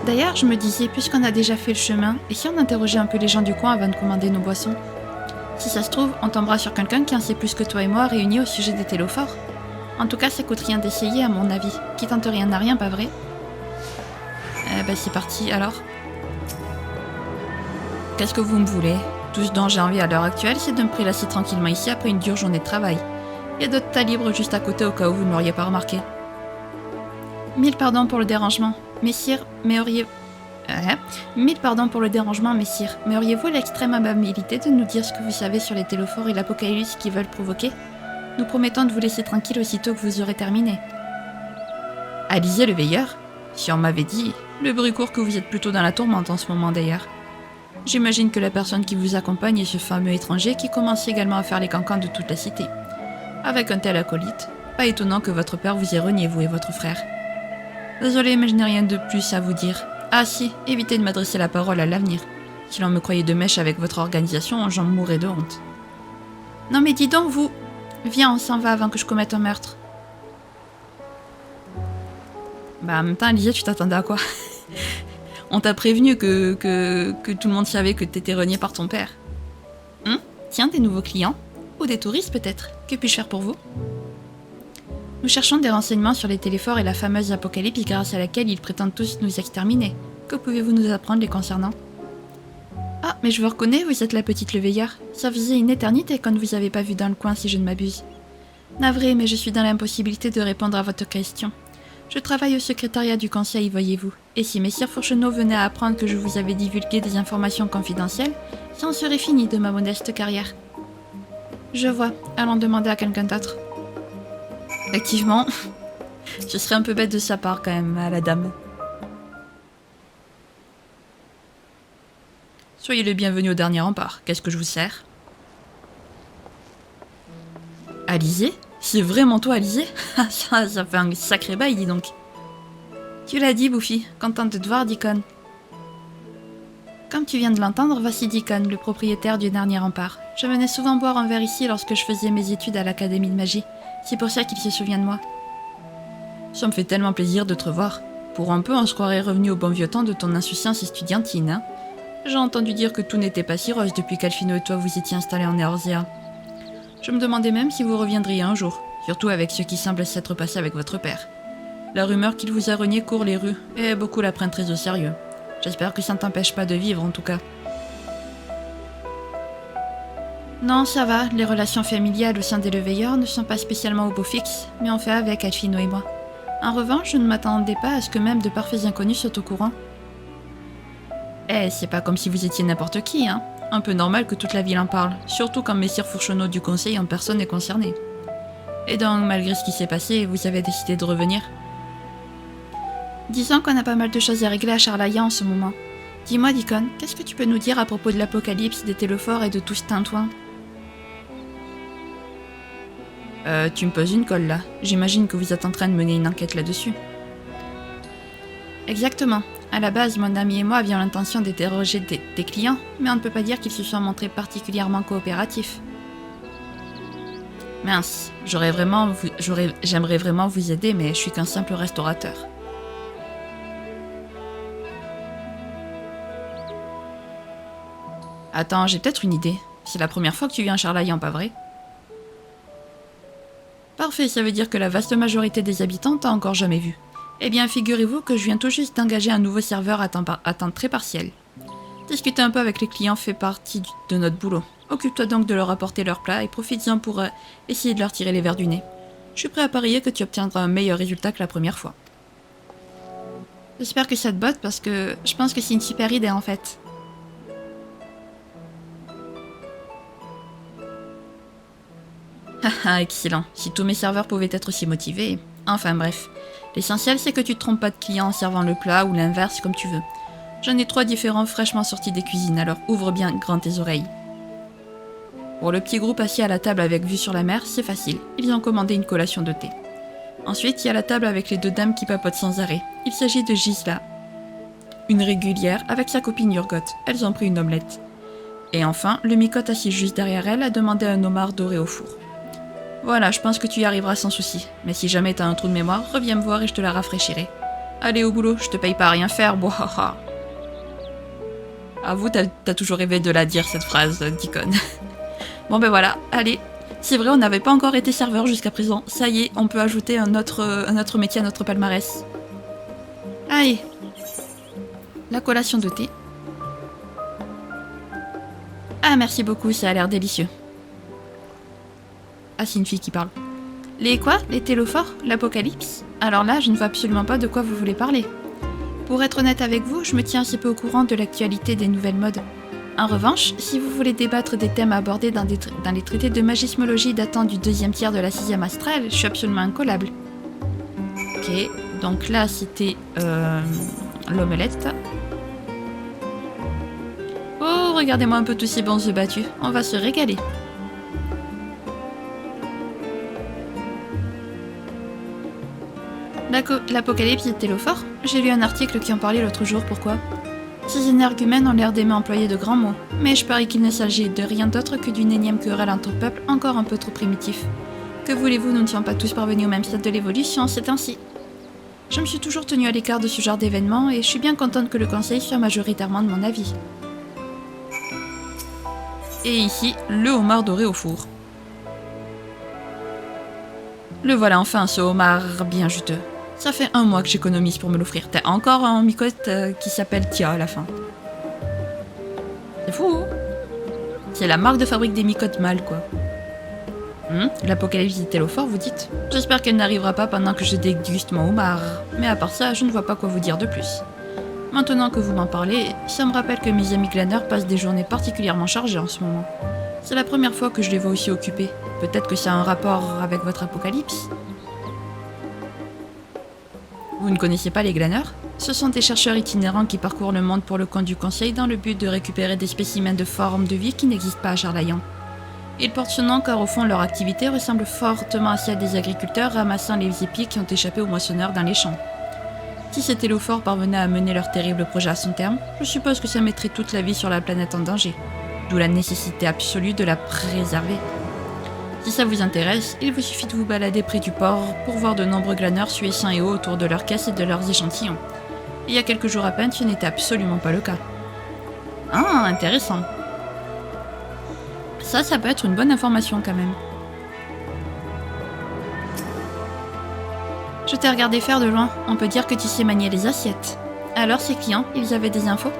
[SPEAKER 1] D'ailleurs, je me disais, puisqu'on a déjà fait le chemin, et si on interrogeait un peu les gens du coin avant de commander nos boissons? Si ça se trouve, on tombera sur quelqu'un qui en sait plus que toi et moi réunis au sujet des télophores. En tout cas, ça coûte rien d'essayer à mon avis. Qui tente rien n'a rien, pas vrai? Ben c'est parti, alors. Qu'est-ce que vous me voulez? Tout ce dont j'ai envie à l'heure actuelle, c'est de me prélasser tranquillement ici après une dure journée de travail. Il y a d'autres tas libres juste à côté au cas où vous ne l'auriez pas remarqué. Mille pardons pour le dérangement, messire, mais auriez... Mille pardons pour le dérangement, messire, mais auriez-vous l'extrême amabilité de nous dire ce que vous savez sur les télophores et l'apocalypse qu'ils veulent provoquer? Nous promettons de vous laisser tranquille aussitôt que vous aurez terminé. Alizé le veilleur? Si on m'avait dit, le bruit court que vous êtes plutôt dans la tourmente en ce moment d'ailleurs. J'imagine que la personne qui vous accompagne est ce fameux étranger qui commence également à faire les cancans de toute la cité. Avec un tel acolyte, pas étonnant que votre père vous ait renié, vous et votre frère. Désolé, mais je n'ai rien de plus à vous dire. Ah si, évitez de m'adresser la parole à l'avenir. Si l'on me croyait de mèche avec votre organisation, j'en mourrais de honte. Non mais dis donc, vous... Viens, on s'en va avant que je commette un meurtre. Bah en même temps, Alizé, tu t'attendais à quoi? On t'a prévenu que tout le monde savait que t'étais renié par ton père. Tiens, des nouveaux clients? Ou des touristes peut-être? Que puis-je faire pour vous? Nous cherchons des renseignements sur les téléphores et la fameuse apocalypse grâce à laquelle ils prétendent tous nous exterminer. Que pouvez-vous nous apprendre les concernant? Ah, mais je vous reconnais, vous êtes la petite le veilleur. Ça faisait une éternité qu'on ne vous avait pas vu dans le coin si je ne m'abuse. Navré, mais je suis dans l'impossibilité de répondre à votre question. Je travaille au secrétariat du conseil, voyez-vous. Et si messire Fourcheneau venait à apprendre que je vous avais divulgué des informations confidentielles, ça en serait fini de ma modeste carrière. Je vois, allons demander à quelqu'un d'autre. Effectivement, ce serait un peu bête de sa part quand même, à la dame. Soyez le bienvenu au dernier rempart. Qu'est-ce que je vous sers? Alizé? C'est vraiment toi, Alizé? ça fait un sacré bail, dis donc. Tu l'as dit, Bouffi. Contente de te voir, Deacon. Comme tu viens de l'entendre, voici Deacon, le propriétaire du dernier rempart. Je venais souvent boire un verre ici lorsque je faisais mes études à l'Académie de magie. C'est pour ça qu'il se souvient de moi. Ça me fait tellement plaisir de te revoir. Pour un peu, on se croirait revenu au bon vieux temps de ton insouciance estudiantine, hein? J'ai entendu dire que tout n'était pas si rose depuis qu'Alphino et toi vous étiez installés en Eorzea. Je me demandais même si vous reviendriez un jour, surtout avec ce qui semble s'être passé avec votre père. La rumeur qu'il vous a renié court les rues, et beaucoup la prennent très au sérieux. J'espère que ça ne t'empêche pas de vivre, en tout cas. Non, ça va, les relations familiales au sein des Leveilleurs ne sont pas spécialement au beau fixe, mais on fait avec Alphino et moi. En revanche, je ne m'attendais pas à ce que même de parfaits inconnus soient au courant. Eh, c'est pas comme si vous étiez n'importe qui, hein. Un peu normal que toute la ville en parle, surtout quand messire Fourcheneau du conseil en personne est concerné. Et donc, malgré ce qui s'est passé, vous avez décidé de revenir? Disons qu'on a pas mal de choses à régler à Charlayan en ce moment. Dis-moi, Deacon, qu'est-ce que tu peux nous dire à propos de l'apocalypse, des télophores et de tout ce tintouin? Tu me poses une colle là. J'imagine que vous êtes en train de mener une enquête là-dessus. Exactement. À la base, mon ami et moi avions l'intention d'interroger des clients, mais on ne peut pas dire qu'ils se soient montrés particulièrement coopératifs. Mince, j'aimerais vraiment vous aider, mais je suis qu'un simple restaurateur. Attends, j'ai peut-être une idée. C'est la première fois que tu viens à Charlayan, pas vrai? Parfait, ça veut dire que la vaste majorité des habitants t'a encore jamais vu. Eh bien, figurez-vous que je viens tout juste d'engager un nouveau serveur à temps très partiel. Discuter un peu avec les clients fait partie de notre boulot. Occupe-toi donc de leur apporter leurs plats et profites-en pour essayer de leur tirer les verres du nez. Je suis prêt à parier que tu obtiendras un meilleur résultat que la première fois. J'espère que ça te botte parce que je pense que c'est une super idée en fait. Haha, excellent. Si tous mes serveurs pouvaient être aussi motivés. Enfin bref. L'essentiel c'est que tu te trompes pas de client en servant le plat ou l'inverse comme tu veux. J'en ai 3 différents fraîchement sortis des cuisines, alors ouvre bien grand tes oreilles. Pour le petit groupe assis à la table avec vue sur la mer, c'est facile. Ils ont commandé une collation de thé. Ensuite, il y a la table avec les 2 dames qui papotent sans arrêt. Il s'agit de Gisela, une régulière, avec sa copine Yurgot. Elles ont pris une omelette. Et enfin, le micote assis juste derrière elle a demandé un homard doré au four. Voilà, je pense que tu y arriveras sans souci. Mais si jamais t'as un trou de mémoire, reviens me voir et je te la rafraîchirai. Allez au boulot, je te paye pas à rien faire, bohaha. Avoue, t'as toujours rêvé de la dire cette phrase, Deacon. Bon ben voilà, allez. C'est vrai, on n'avait pas encore été serveur jusqu'à présent. Ça y est, on peut ajouter un autre métier à notre palmarès. Allez. La collation de thé. Ah, merci beaucoup, ça a l'air délicieux. Ah, c'est une fille qui parle. Les quoi? Les télophores? L'apocalypse? Alors là, je ne vois absolument pas de quoi vous voulez parler. Pour être honnête avec vous, je me tiens assez peu au courant de l'actualité des nouvelles modes. En revanche, si vous voulez débattre des thèmes abordés dans les traités de magismologie datant du 2e tiers de la 6e astrale, je suis absolument incollable. Ok, donc là c'était l'omelette. Oh, regardez-moi un peu tous ces bons œufs battus, on va se régaler. L'apocalypse des télophores? J'ai lu un article qui en parlait l'autre jour, pourquoi? Ces énergumènes ont l'air d'aimer employer de grands mots, mais je parie qu'il ne s'agit de rien d'autre que d'une énième querelle entre peuples encore un peu trop primitif. Que voulez-vous, nous ne sommes pas tous parvenus au même stade de l'évolution, c'est ainsi. Je me suis toujours tenue à l'écart de ce genre d'événements et je suis bien contente que le conseil soit majoritairement de mon avis. Et ici, le homard doré au four. Le voilà enfin, ce homard bien juteux. Ça fait 1 mois que j'économise pour me l'offrir. T'as encore un micote qui s'appelle Tia à la fin. C'est fou, hein? C'est la marque de fabrique des micotes mâles, quoi. L'apocalypse des télophores, vous dites? J'espère qu'elle n'arrivera pas pendant que je déguste mon homard. Mais à part ça, je ne vois pas quoi vous dire de plus. Maintenant que vous m'en parlez, ça me rappelle que mes amis glaneurs passent des journées particulièrement chargées en ce moment. C'est la première fois que je les vois aussi occupés. Peut-être que ça a un rapport avec votre apocalypse? Vous ne connaissez pas les glaneurs? Ce sont des chercheurs itinérants qui parcourent le monde pour le compte du conseil dans le but de récupérer des spécimens de formes de vie qui n'existent pas à Charlayan. Ils portent ce nom car au fond leur activité ressemble fortement à celle des agriculteurs ramassant les épis qui ont échappé aux moissonneurs dans les champs. Si ces télophores parvenaient à mener leur terrible projet à son terme, je suppose que ça mettrait toute la vie sur la planète en danger, d'où la nécessité absolue de la préserver. Si ça vous intéresse, il vous suffit de vous balader près du port pour voir de nombreux glaneurs suer sains et hauts autour de leurs caisses et de leurs échantillons. Il y a quelques jours à peine, ce n'était absolument pas le cas. Ah, intéressant. Ça peut être une bonne information quand même. Je t'ai regardé faire de loin, on peut dire que tu sais manier les assiettes. Alors ces clients, ils avaient des infos?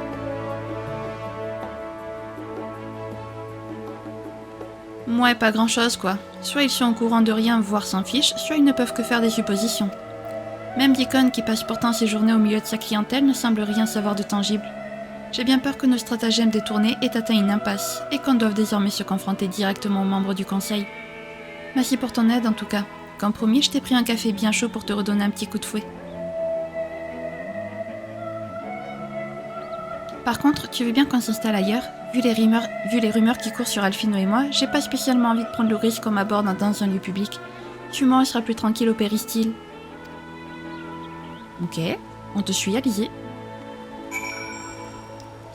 [SPEAKER 1] Ouais, pas grand chose quoi. Soit ils sont au courant de rien, voire s'en fichent, soit ils ne peuvent que faire des suppositions. Même Deacon, qui passe pourtant ses journées au milieu de sa clientèle, ne semble rien savoir de tangible. J'ai bien peur que nos stratagèmes détournés aient atteint une impasse, et qu'on doive désormais se confronter directement aux membres du conseil. Merci pour ton aide en tout cas. Comme promis, je t'ai pris un café bien chaud pour te redonner un petit coup de fouet. Par contre, tu veux bien qu'on s'installe ailleurs? Vu les rumeurs qui courent sur Alphino et moi, j'ai pas spécialement envie de prendre le risque qu'on m'aborde dans un lieu public. Tu m'en seras plus tranquille au péristyle. Ok, on te suit, Alizé.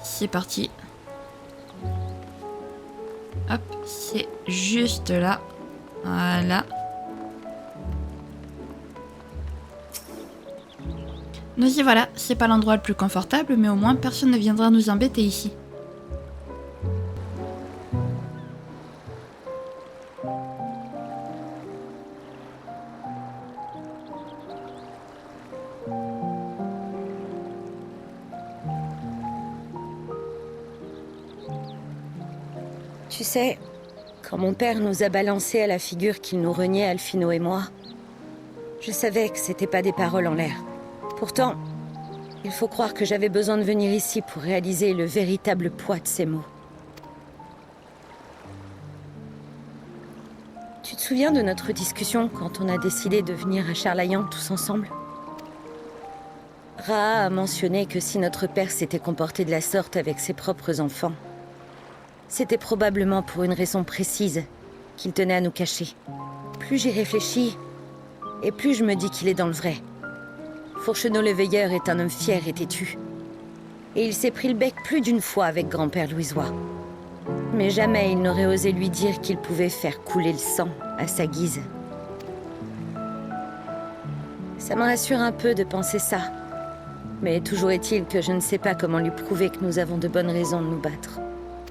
[SPEAKER 1] C'est parti. Hop, c'est juste là. Voilà. Nous y voilà, c'est pas l'endroit le plus confortable, mais au moins personne ne viendra nous embêter ici.
[SPEAKER 2] Tu sais, quand mon père nous a balancé à la figure qu'il nous reniait, Alphino et moi, je savais que c'était pas des paroles en l'air. Pourtant, Il faut croire que j'avais besoin de venir ici pour réaliser le véritable poids de ces mots. Tu te souviens de notre discussion quand on a décidé de venir à Charlayan tous ensemble? Ra a mentionné que si notre père s'était comporté de la sorte avec ses propres enfants, c'était probablement pour une raison précise qu'il tenait à nous cacher. Plus j'y réfléchis, et plus je me dis qu'il est dans le vrai. Fourchenot le Veilleur est un homme fier et têtu. Et il s'est pris le bec plus d'une fois avec grand-père Louisois. Mais jamais il n'aurait osé lui dire qu'il pouvait faire couler le sang à sa guise. Ça me rassure un peu de penser ça. Mais toujours est-il que je ne sais pas comment lui prouver que nous avons de bonnes raisons de nous battre.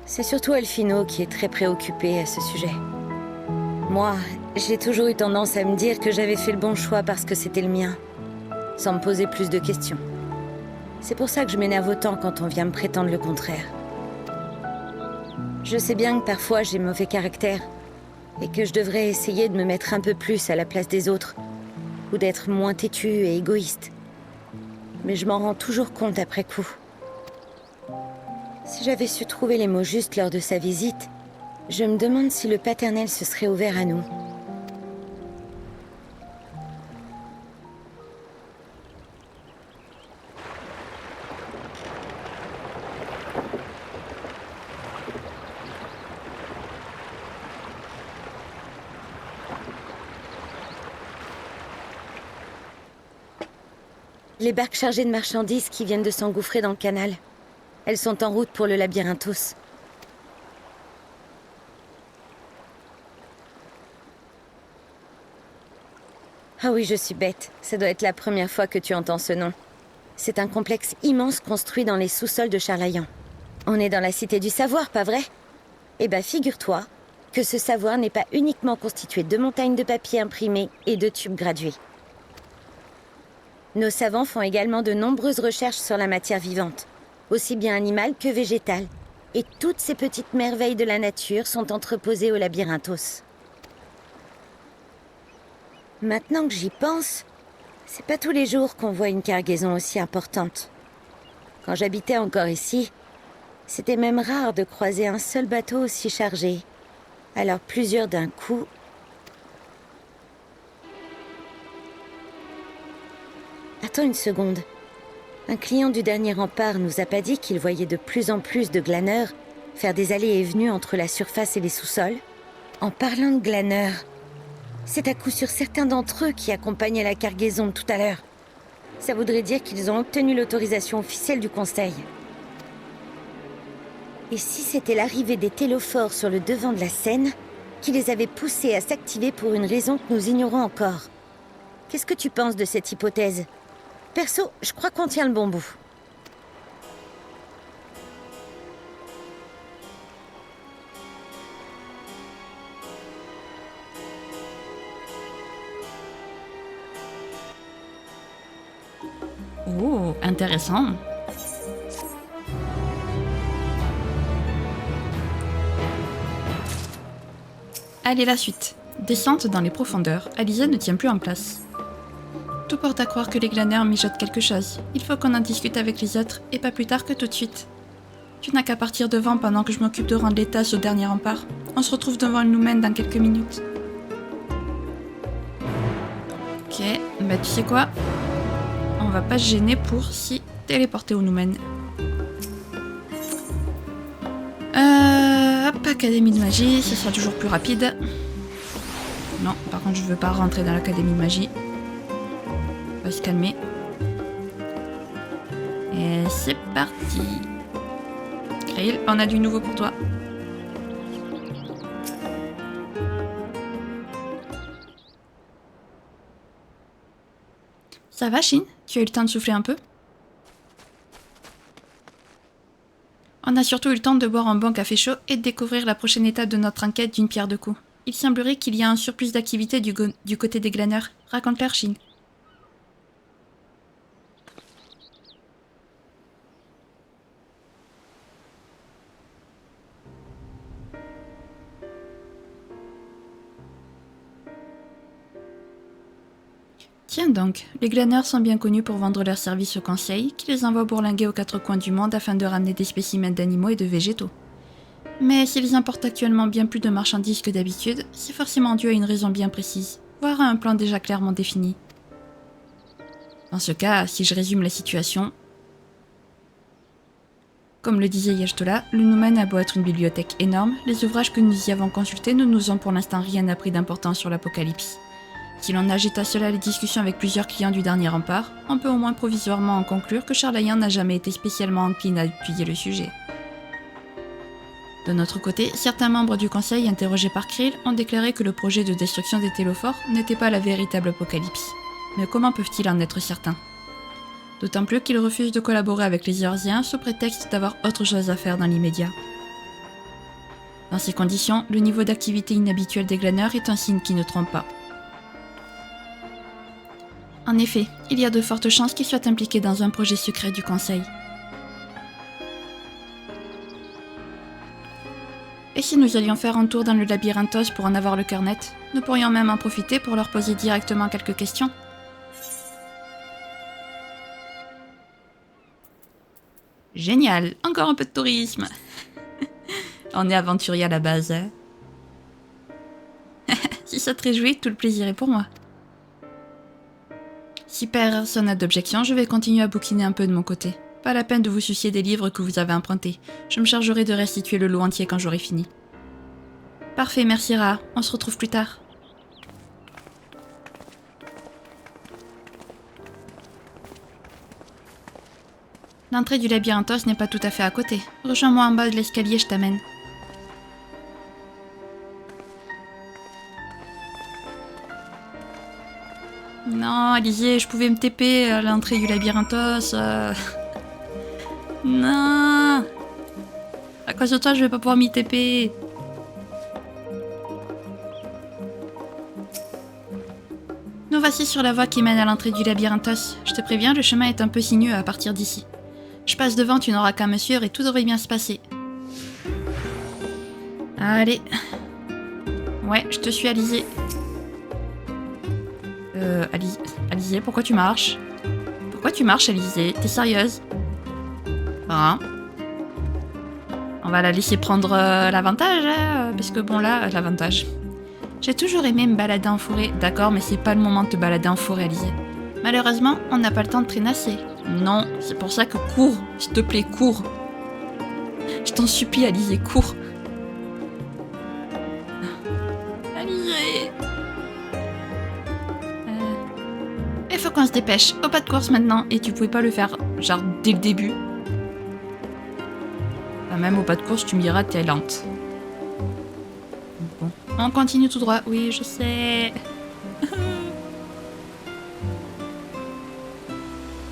[SPEAKER 2] C'est surtout Elfino qui est très préoccupé à ce sujet. Moi, j'ai toujours eu tendance à me dire que j'avais fait le bon choix parce que c'était le mien, sans me poser plus de questions. C'est pour ça que je m'énerve autant quand on vient me prétendre le contraire. Je sais bien que parfois j'ai mauvais caractère, et que je devrais essayer de me mettre un peu plus à la place des autres, ou d'être moins têtue et égoïste. Mais je m'en rends toujours compte après coup. Si j'avais su trouver les mots justes lors de sa visite, je me demande si le paternel se serait ouvert à nous. Les barques chargées de marchandises qui viennent de s'engouffrer dans le canal. Elles sont en route pour le Labyrinthoz. Ah oui, je suis bête. Ça doit être la première fois que tu entends ce nom. C'est un complexe immense construit dans les sous-sols de Charlayan. On est dans la cité du savoir, pas vrai? Eh ben, figure-toi que ce savoir n'est pas uniquement constitué de montagnes de papier imprimés et de tubes gradués. Nos savants font également de nombreuses recherches sur la matière vivante, aussi bien animale que végétale. Et toutes ces petites merveilles de la nature sont entreposées au Labyrinthoz. Maintenant que j'y pense, c'est pas tous les jours qu'on voit une cargaison aussi importante. Quand j'habitais encore ici, c'était même rare de croiser un seul bateau aussi chargé. Alors plusieurs d'un coup... Attends une seconde. Un client du dernier rempart nous a pas dit qu'il voyait de plus en plus de glaneurs faire des allées et venues entre la surface et les sous-sols? En parlant de glaneurs, c'est à coup sûr certains d'entre eux qui accompagnaient la cargaison tout à l'heure. Ça voudrait dire qu'ils ont obtenu l'autorisation officielle du conseil. Et si c'était l'arrivée des télophores sur le devant de la scène qui les avait poussés à s'activer pour une raison que nous ignorons encore? Qu'est-ce que tu penses de cette hypothèse? Perso, je crois qu'on tient le bon bout.
[SPEAKER 1] Oh, intéressant. Allez, la suite. Descente dans les profondeurs. Alizé ne tient plus en place. Tout porte à croire que les glaneurs mijotent quelque chose. Il faut qu'on en discute avec les autres, et pas plus tard que tout de suite. Tu n'as qu'à partir devant pendant que je m'occupe de rendre les tâches au dernier rempart. On se retrouve devant le Noumen dans quelques minutes. Ok, bah tu sais quoi? On va pas se gêner pour s'y téléporter au Noumen. Hop, Académie de magie, ce sera toujours plus rapide. Non, par contre je veux pas rentrer dans l'Académie de magie. On va se calmer. Et c'est parti. Krail, on a du nouveau pour toi. Ça va, Shin? Tu as eu le temps de souffler un peu? On a surtout eu le temps de boire un bon café chaud et de découvrir la prochaine étape de notre enquête d'une pierre deux coups. Il semblerait qu'il y a un surplus d'activité du côté des glaneurs. Raconte-leur, Shin. Tiens Bien donc, les glaneurs sont bien connus pour vendre leurs services au conseil, qui les envoie bourlinguer aux quatre coins du monde afin de ramener des spécimens d'animaux et de végétaux. Mais s'ils importent actuellement bien plus de marchandises que d'habitude, c'est forcément dû à une raison bien précise, voire à un plan déjà clairement défini. Dans ce cas, si je résume la situation... Comme le disait Yashtola, le Noumen a beau être une bibliothèque énorme, les ouvrages que nous y avons consultés ne nous ont pour l'instant rien appris d'important sur l'Apocalypse. Si l'on agite à cela les discussions avec plusieurs clients du dernier rempart, on peut au moins provisoirement en conclure que Charlayan n'a jamais été spécialement encline à étudier le sujet. De notre côté, certains membres du conseil interrogés par Krill ont déclaré que le projet de destruction des Télophores n'était pas la véritable apocalypse. Mais comment peuvent-ils en être certains? D'autant plus qu'ils refusent de collaborer avec les Eorziens sous prétexte d'avoir autre chose à faire dans l'immédiat. Dans ces conditions, le niveau d'activité inhabituel des glaneurs est un signe qui ne trompe pas. En effet, il y a de fortes chances qu'ils soient impliqués dans un projet secret du conseil. Et si nous allions faire un tour dans le labyrinthos pour en avoir le cœur net, nous pourrions même en profiter pour leur poser directement quelques questions. Génial, encore un peu de tourisme. On est aventurier à la base. Hein. Si ça te réjouit, tout le plaisir est pour moi. Si personne n'a d'objection, je vais continuer à bouquiner un peu de mon côté. Pas la peine de vous soucier des livres que vous avez empruntés. Je me chargerai de restituer le lot entier quand j'aurai fini. Parfait, merci Ra. On se retrouve plus tard. L'entrée du labyrinthos n'est pas tout à fait à côté. Rejoins-moi en bas de l'escalier, je t'amène. Non, Alizé, je pouvais me TP à l'entrée du labyrinthos. Non. À cause de toi, je vais pas pouvoir m'y TP. Nous voici sur la voie qui mène à l'entrée du labyrinthos. Je te préviens, le chemin est un peu sinueux à partir d'ici. Je passe devant, tu n'auras qu'à me suivre et tout devrait bien se passer. Allez. Ouais, je te suis, Alizé. Alizé, pourquoi tu marches? Pourquoi tu marches, Alizé? T'es sérieuse? Hein? On va la laisser prendre l'avantage, hein, parce que bon là, l'avantage. J'ai toujours aimé me balader en forêt. D'accord, mais c'est pas le moment de te balader en forêt, Alizé. Malheureusement, on n'a pas le temps de traînasser. Non, c'est pour ça que cours. S'il te plaît, cours. Je t'en supplie, Alizé, cours. Alizé. Il faut qu'on se dépêche. Au pas de course maintenant. Et tu pouvais pas le faire, genre, dès le début. Enfin, même au pas de course, tu me diras, t'es lente. Bon. On continue tout droit. Oui, je sais.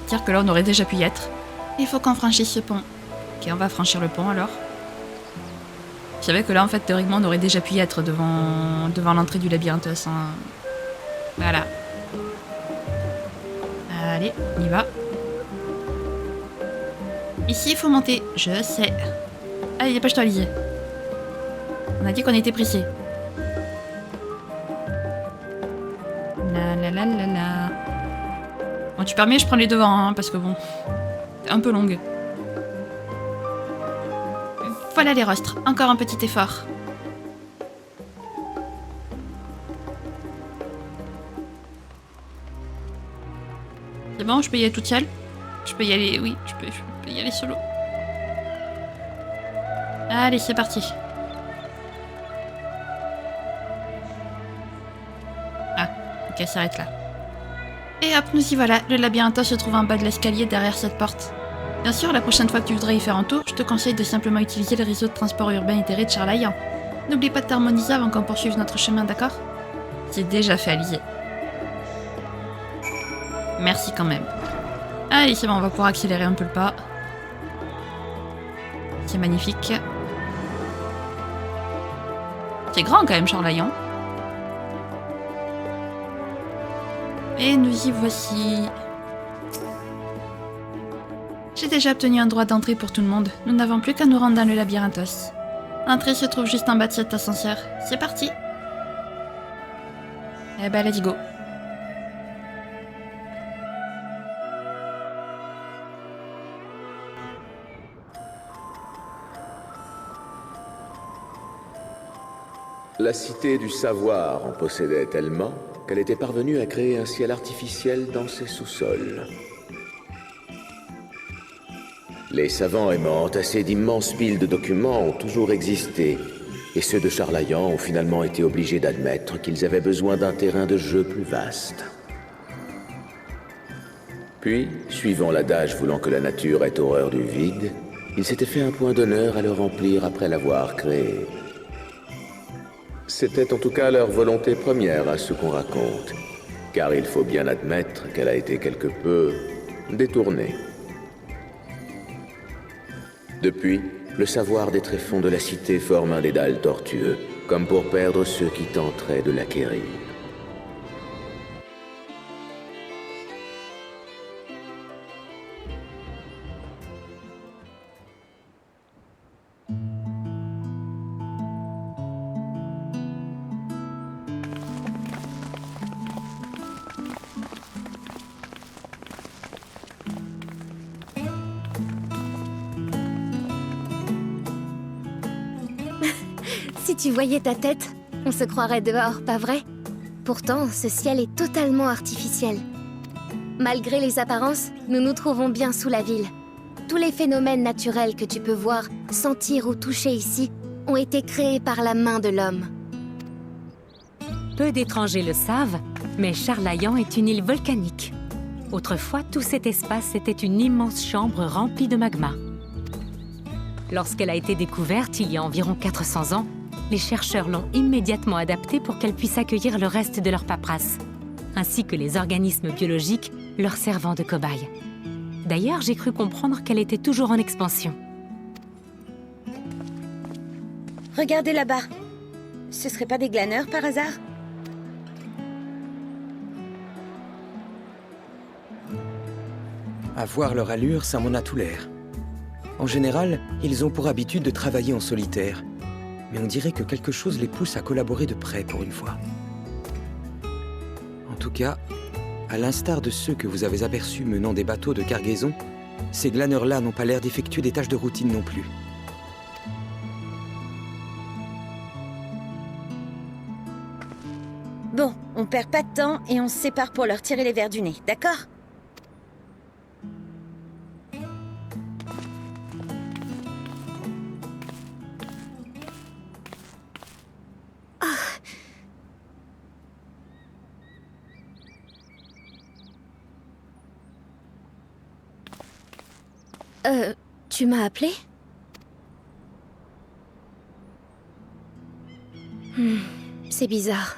[SPEAKER 1] Dire que là, on aurait déjà pu y être. Il faut qu'on franchisse ce pont. Ok, on va franchir le pont alors. Je savais que là, en fait, théoriquement, on aurait déjà pu y être devant l'entrée du labyrinthos. Hein. Voilà. Allez, on y va. Ici, il faut monter. Je sais. Allez, dépêche-toi, Alizé. On a dit qu'on était pressés. La la la la la. Bon, tu permets, je prends les devants, hein, parce que bon, c'est un peu longue. Voilà les rostres, encore un petit effort. C'est bon, je peux y aller toute seule? Je peux y aller, oui, je peux y aller solo. Allez, c'est parti. Ah, ok, ça s'arrête là. Et hop, nous y voilà. Le labyrinthe se trouve en bas de l'escalier derrière cette porte. Bien sûr, la prochaine fois que tu voudrais y faire un tour, je te conseille de simplement utiliser le réseau de transport urbain itéré de Charlayan. N'oublie pas de t'harmoniser avant qu'on poursuive notre chemin, d'accord? C'est déjà fait, Alizé. Merci quand même. Allez, c'est bon, on va pouvoir accélérer un peu le pas. C'est magnifique. C'est grand quand même, Charlayan. Et nous y voici. J'ai déjà obtenu un droit d'entrée pour tout le monde. Nous n'avons plus qu'à nous rendre dans le labyrinthos. L'entrée se trouve juste en bas de cet ascenseur. C'est parti. Eh ben, let's go.
[SPEAKER 3] La cité du savoir en possédait tellement qu'elle était parvenue à créer un ciel artificiel dans ses sous-sols. Les savants aimant entasser d'immenses piles de documents ont toujours existé, et ceux de Charlayan ont finalement été obligés d'admettre qu'ils avaient besoin d'un terrain de jeu plus vaste. Puis, suivant l'adage voulant que la nature ait horreur du vide, ils s'étaient fait un point d'honneur à le remplir après l'avoir créé. C'était en tout cas leur volonté première à ce qu'on raconte, car il faut bien admettre qu'elle a été quelque peu détournée. Depuis, le savoir des tréfonds de la cité forme un dédale tortueux, comme pour perdre ceux qui tenteraient de l'acquérir.
[SPEAKER 4] Si tu voyais ta tête, on se croirait dehors, pas vrai? Pourtant, ce ciel est totalement artificiel. Malgré les apparences, nous nous trouvons bien sous la ville. Tous les phénomènes naturels que tu peux voir, sentir ou toucher ici ont été créés par la main de l'homme.
[SPEAKER 5] Peu d'étrangers le savent, mais Charlayan est une île volcanique. Autrefois, tout cet espace était une immense chambre remplie de magma. Lorsqu'elle a été découverte il y a environ 400 ans, les chercheurs l'ont immédiatement adaptée pour qu'elle puisse accueillir le reste de leur paperasse, ainsi que les organismes biologiques leur servant de cobayes. D'ailleurs, j'ai cru comprendre qu'elle était toujours en expansion.
[SPEAKER 2] Regardez là-bas. Ce serait pas des glaneurs par hasard?
[SPEAKER 6] À voir leur allure, ça m'en a tout l'air. En général, ils ont pour habitude de travailler en solitaire. Mais on dirait que quelque chose les pousse à collaborer de près pour une fois. En tout cas, à l'instar de ceux que vous avez aperçus menant des bateaux de cargaison, ces glaneurs-là n'ont pas l'air d'effectuer des tâches de routine non plus.
[SPEAKER 2] Bon, on perd pas de temps et on se sépare pour leur tirer les vers du nez, d'accord?
[SPEAKER 4] Tu m'as appelé? C'est bizarre.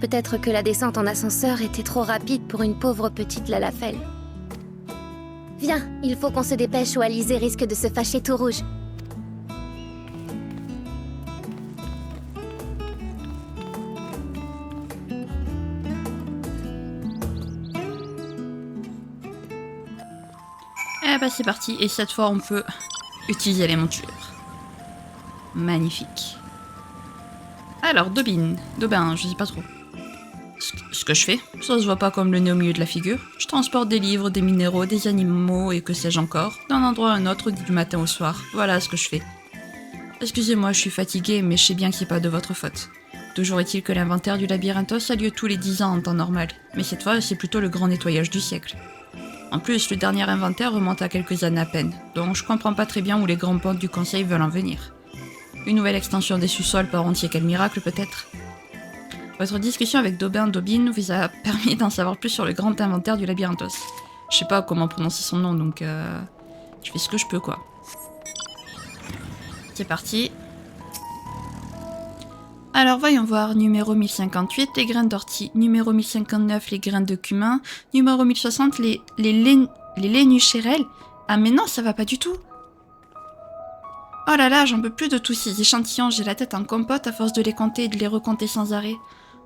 [SPEAKER 4] Peut-être que la descente en ascenseur était trop rapide pour une pauvre petite Lalafell. Viens, il faut qu'on se dépêche ou Alizé risque de se fâcher tout rouge.
[SPEAKER 1] Eh bah c'est parti, et cette fois on peut utiliser les montures. Magnifique. Alors, Dobin, je sais pas trop. Ce que je fais, ça se voit pas comme le nez au milieu de la figure. Je transporte des livres, des minéraux, des animaux et que sais-je encore, d'un endroit à un autre du matin au soir. Voilà ce que je fais. Excusez-moi, je suis fatiguée, mais je sais bien que c'est pas de votre faute. Toujours est-il que l'inventaire du labyrinthos a lieu tous les 10 ans en temps normal, mais cette fois c'est plutôt le grand nettoyage du siècle. En plus, le dernier inventaire remonte à quelques années à peine, donc je comprends pas très bien où les grands pontes du conseil veulent en venir. Une nouvelle extension des sous-sols par entier, quel miracle peut-être. Votre discussion avec Dobin vous a permis d'en savoir plus sur le grand inventaire du labyrinthos. Je sais pas comment prononcer son nom, donc je fais ce que je peux quoi. C'est parti. Alors voyons voir, numéro 1058, les graines d'ortie, numéro 1059, les graines de cumin, numéro 1060, les lénuchérelles. Ah mais non, ça va pas du tout. Oh là là, j'en peux plus de tous ces échantillons, j'ai la tête en compote à force de les compter et de les recompter sans arrêt.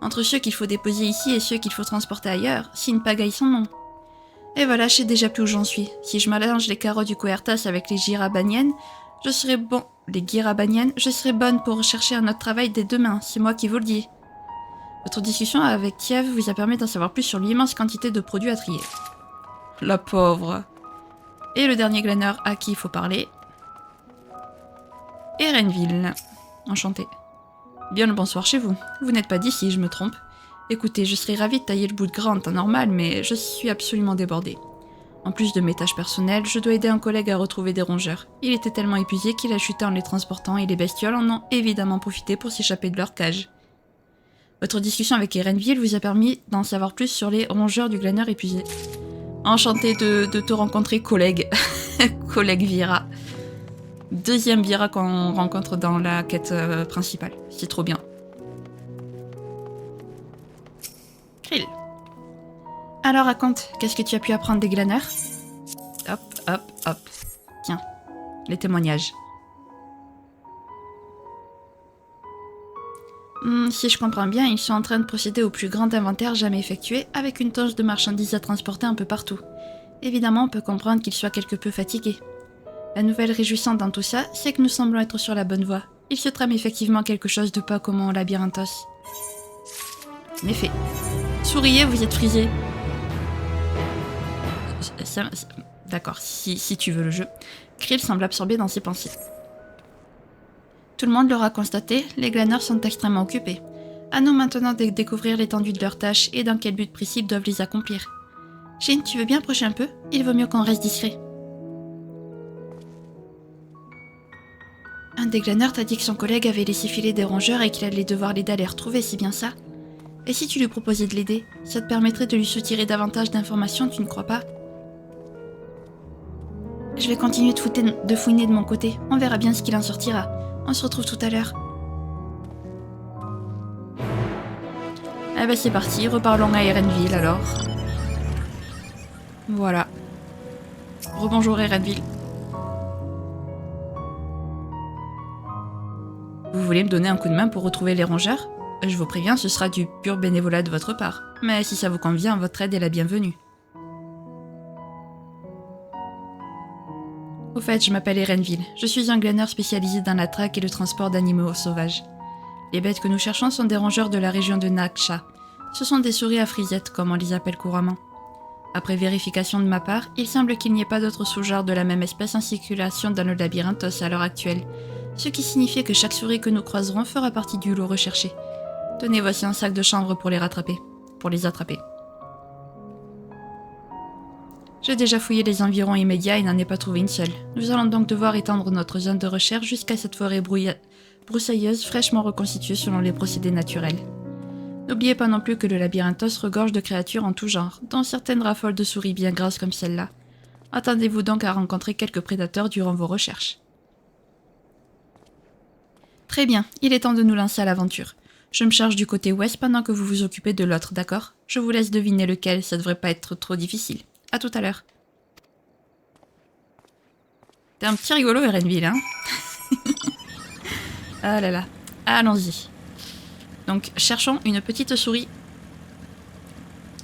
[SPEAKER 1] Entre ceux qu'il faut déposer ici et ceux qu'il faut transporter ailleurs, c'est une pagaille sans nom. Et voilà, je sais déjà plus où j'en suis. Si je mélange les carottes du Coertas avec les girabaniennes, je serai bonne pour rechercher un autre travail dès demain, c'est moi qui vous le dis. Votre discussion avec Tiev vous a permis d'en savoir plus sur l'immense quantité de produits à trier. La pauvre. Et le dernier glaneur à qui il faut parler. Erenville. Enchanté. Bien le bonsoir chez vous. Vous n'êtes pas d'ici, je me trompe. Écoutez, je serais ravie de tailler le bout de gras en temps normal, mais je suis absolument débordée. En plus de mes tâches personnelles, je dois aider un collègue à retrouver des rongeurs. Il était tellement épuisé qu'il a chuté en les transportant et les bestioles en ont évidemment profité pour s'échapper de leur cage. Votre discussion avec Erenville vous a permis d'en savoir plus sur les rongeurs du glaneur épuisé. Enchantée de te rencontrer, collègue. Collègue Vira. Deuxième Vira qu'on rencontre dans la quête principale. C'est trop bien. Krill. Alors raconte, qu'est-ce que tu as pu apprendre des glaneurs? Hop, hop, hop. Tiens, les témoignages. Si je comprends bien, ils sont en train de procéder au plus grand inventaire jamais effectué, avec une tonne de marchandises à transporter un peu partout. Évidemment, on peut comprendre qu'ils soient quelque peu fatigués. La nouvelle réjouissante dans tout ça, c'est que nous semblons être sur la bonne voie. Il se trame effectivement quelque chose de pas commun au labyrinthe. En effet. Souriez, vous êtes frisé. D'accord, si tu veux le jeu. Krill semble absorbé dans ses pensées. Tout le monde l'aura constaté, les glaneurs sont extrêmement occupés. À nous maintenant de découvrir l'étendue de leurs tâches et dans quel but précis ils doivent les accomplir. Shin, tu veux bien approcher un peu? Il vaut mieux qu'on reste discret. Un des glaneurs t'a dit que son collègue avait laissé filer des rongeurs et qu'il allait devoir l'aider à les retrouver, c'est bien ça? Et si tu lui proposais de l'aider, ça te permettrait de lui soutirer davantage d'informations, tu ne crois pas? Je vais continuer de fouiner de mon côté, on verra bien ce qu'il en sortira. On se retrouve tout à l'heure. Eh ben c'est parti, reparlons à Erenville alors. Voilà. Rebonjour Erenville. Vous voulez me donner un coup de main pour retrouver les rongeurs? Je vous préviens, ce sera du pur bénévolat de votre part. Mais si ça vous convient, votre aide est la bienvenue. Au fait, je m'appelle Erenville. Je suis un glaneur spécialisé dans la traque et le transport d'animaux sauvages. Les bêtes que nous cherchons sont des rongeurs de la région de Naksha. Ce sont des souris à frisettes, comme on les appelle couramment. Après vérification de ma part, il semble qu'il n'y ait pas d'autres sous-genres de la même espèce en circulation dans le labyrinthe à l'heure actuelle, ce qui signifie que chaque souris que nous croiserons fera partie du lot recherché. Tenez, voici un sac de chanvre pour les rattraper. Pour les attraper. J'ai déjà fouillé les environs immédiats et n'en ai pas trouvé une seule. Nous allons donc devoir étendre notre zone de recherche jusqu'à cette forêt broussailleuse fraîchement reconstituée selon les procédés naturels. N'oubliez pas non plus que le labyrinthos regorge de créatures en tout genre, dont certaines raffolent de souris bien grasses comme celle-là. Attendez-vous donc à rencontrer quelques prédateurs durant vos recherches. Très bien, il est temps de nous lancer à l'aventure. Je me charge du côté ouest pendant que vous vous occupez de l'autre, d'accord? Je vous laisse deviner lequel, ça devrait pas être trop difficile. À tout à l'heure. T'es un petit rigolo, Erenville, hein? Ah là là. Allons-y. Donc, cherchons une petite souris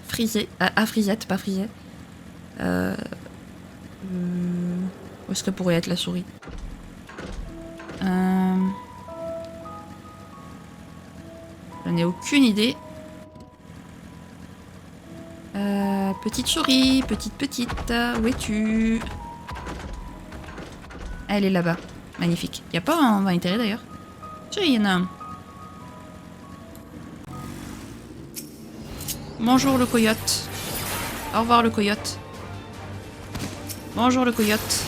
[SPEAKER 1] frisée. À frisette, pas frisée. Où est-ce que pourrait être la souris? J'en ai aucune idée. Petite souris, petite, où es-tu? Elle est là-bas. Magnifique. Y a pas un intérêt d'ailleurs? Si, il y en a un. Bonjour le coyote. Au revoir le coyote. Bonjour le coyote.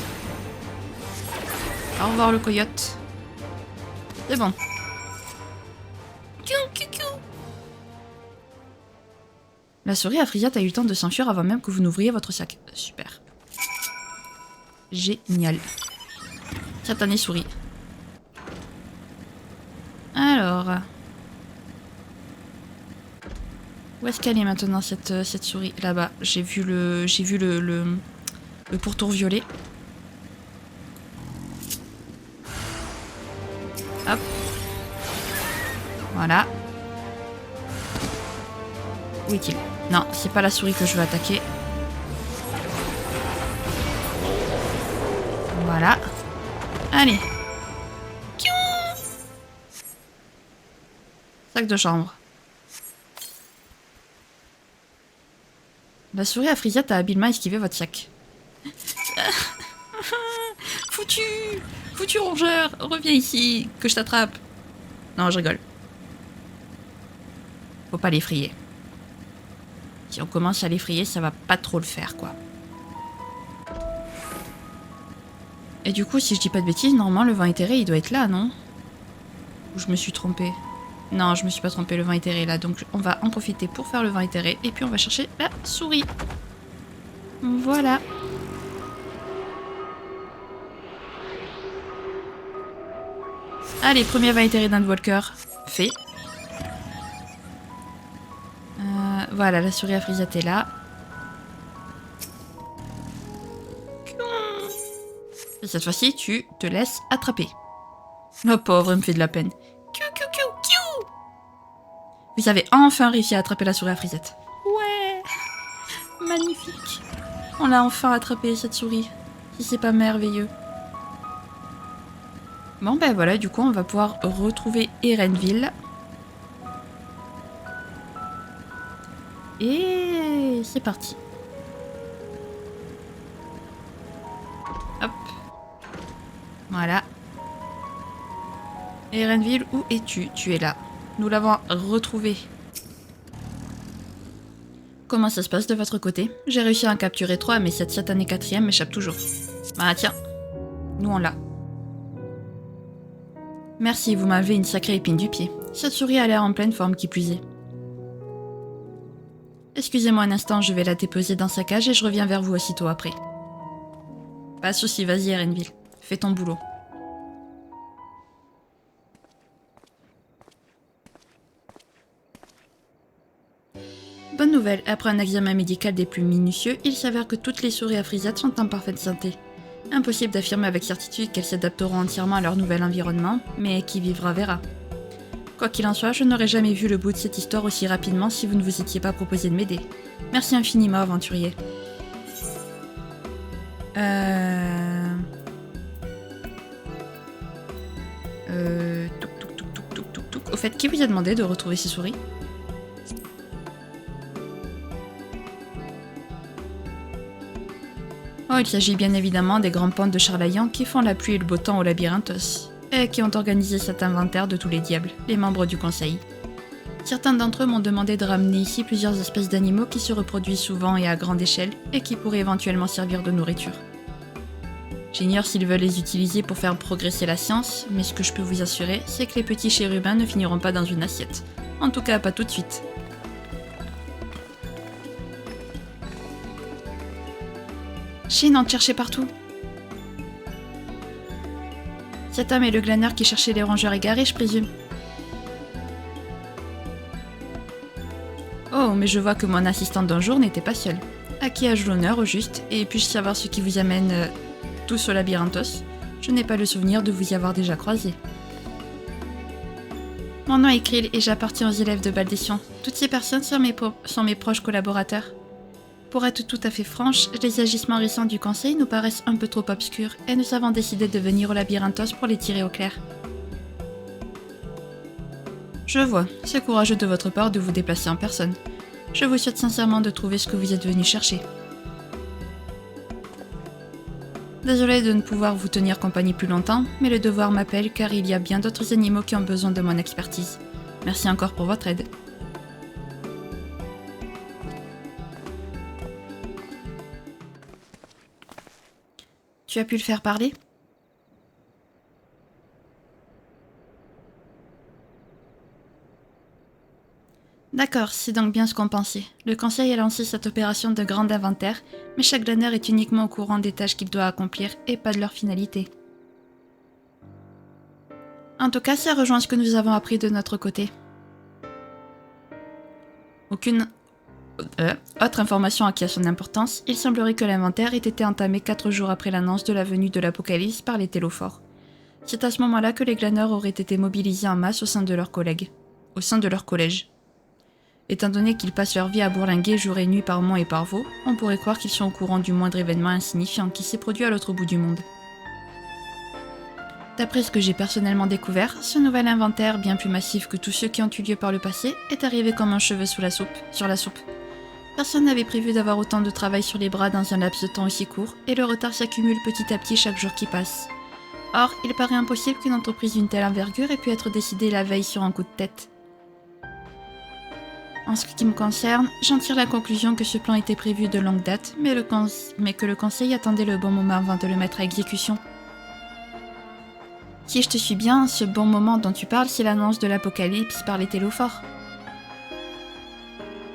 [SPEAKER 1] Au revoir le coyote. C'est bon. La souris à Frisiat a eu le temps de s'enfuir avant même que vous n'ouvriez votre sac. Super. Génial. Satanée souris. Alors. Où est-ce qu'elle est maintenant cette souris? Là-bas. J'ai vu le pourtour violet. Hop. Voilà. Où est-il? Non, c'est pas la souris que je veux attaquer. Voilà. Allez. Sac de chambre. La souris à Frisiat a habilement esquivé votre sac. Foutu rongeur, reviens ici, que je t'attrape. Non, je rigole. Faut pas l'effrayer. Si on commence à l'effrayer, ça va pas trop le faire, quoi. Et du coup, si je dis pas de bêtises, normalement, le vent éthéré, il doit être là, non? Ou je me suis trompée? Non, je me suis pas trompée, le vent éthéré est là. Donc, on va en profiter pour faire le vent éthéré. Et puis, on va chercher la souris. Voilà. Allez, premier vin éthéré d'Endwalker. Fait. Voilà, la souris à frisette est là. Et cette fois-ci, tu te laisses attraper. Oh pauvre, elle me fait de la peine. Vous avez enfin réussi à attraper la souris à frisette. Ouais. Magnifique. On l'a enfin attrapé, cette souris. Si c'est pas merveilleux. Bon, ben voilà, du coup, on va pouvoir retrouver Erenville. Et c'est parti. Hop. Voilà. Erenville, où es-tu? Tu es là. Nous l'avons retrouvé. Comment ça se passe de votre côté? J'ai réussi à en capturer 3, mais cette satanée 4e m'échappe toujours. Bah tiens, nous on l'a. Merci, vous m'avez une sacrée épine du pied. Cette souris a l'air en pleine forme, qui plus est. Excusez-moi un instant, je vais la déposer dans sa cage et je reviens vers vous aussitôt après. Pas de soucis, vas-y Erenville, fais ton boulot. Bonne nouvelle, après un examen médical des plus minutieux, il s'avère que toutes les souris à frisette sont en parfaite santé. Impossible d'affirmer avec certitude qu'elles s'adapteront entièrement à leur nouvel environnement, mais qui vivra verra. Quoi qu'il en soit, je n'aurais jamais vu le bout de cette histoire aussi rapidement si vous ne vous étiez pas proposé de m'aider. Merci infiniment, aventurier. Touc. Au fait, qui vous a demandé de retrouver ces souris? Oh, il s'agit bien évidemment des grands pontes de Charlayan qui font la pluie et le beau temps au Labyrinthos, et qui ont organisé cet inventaire de tous les diables, les membres du conseil. Certains d'entre eux m'ont demandé de ramener ici plusieurs espèces d'animaux qui se reproduisent souvent et à grande échelle, et qui pourraient éventuellement servir de nourriture. J'ignore s'ils veulent les utiliser pour faire progresser la science, mais ce que je peux vous assurer, c'est que les petits chérubins ne finiront pas dans une assiette. En tout cas, pas tout de suite. Chine, on te cherchait partout. Cet homme est le glaneur qui cherchait les rongeurs égarés, je présume. Oh, mais je vois que mon assistante d'un jour n'était pas seule. À qui ai-je l'honneur, au juste? Et puis-je savoir ce qui vous amène tous au Labyrinthos? Je n'ai pas le souvenir de vous y avoir déjà croisé. Mon nom est Krill et j'appartiens aux élèves de Baldécion. Toutes ces personnes sont mes proches collaborateurs. Pour être tout à fait franche, les agissements récents du conseil nous paraissent un peu trop obscurs et nous avons décidé de venir au Labyrinthos pour les tirer au clair. Je vois, c'est courageux de votre part de vous déplacer en personne. Je vous souhaite sincèrement de trouver ce que vous êtes venu chercher. Désolé de ne pouvoir vous tenir compagnie plus longtemps, mais le devoir m'appelle car il y a bien d'autres animaux qui ont besoin de mon expertise. Merci encore pour votre aide. Tu as pu le faire parler? D'accord, c'est donc bien ce qu'on pensait. Le conseil a lancé cette opération de grand inventaire, mais chaque glaneur est uniquement au courant des tâches qu'il doit accomplir et pas de leur finalité. En tout cas, ça rejoint ce que nous avons appris de notre côté. Aucune autre information qui a son importance, il semblerait que l'inventaire ait été entamé 4 jours après l'annonce de la venue de l'Apocalypse par les Télophores. C'est à ce moment-là que les glaneurs auraient été mobilisés en masse au sein de leurs collègues, au sein de leur collège. Étant donné qu'ils passent leur vie à bourlinguer jour et nuit par monts et par vaux, on pourrait croire qu'ils sont au courant du moindre événement insignifiant qui s'est produit à l'autre bout du monde. D'après ce que j'ai personnellement découvert, ce nouvel inventaire, bien plus massif que tous ceux qui ont eu lieu par le passé, est arrivé comme un cheveu sur la soupe. Personne n'avait prévu d'avoir autant de travail sur les bras dans un laps de temps aussi court, et le retard s'accumule petit à petit chaque jour qui passe. Or, il paraît impossible qu'une entreprise d'une telle envergure ait pu être décidée la veille sur un coup de tête. En ce qui me concerne, j'en tire la conclusion que ce plan était prévu de longue date, mais que le conseil attendait le bon moment avant de le mettre à exécution. Si je te suis bien, ce bon moment dont tu parles, c'est l'annonce de l'apocalypse par les télophores.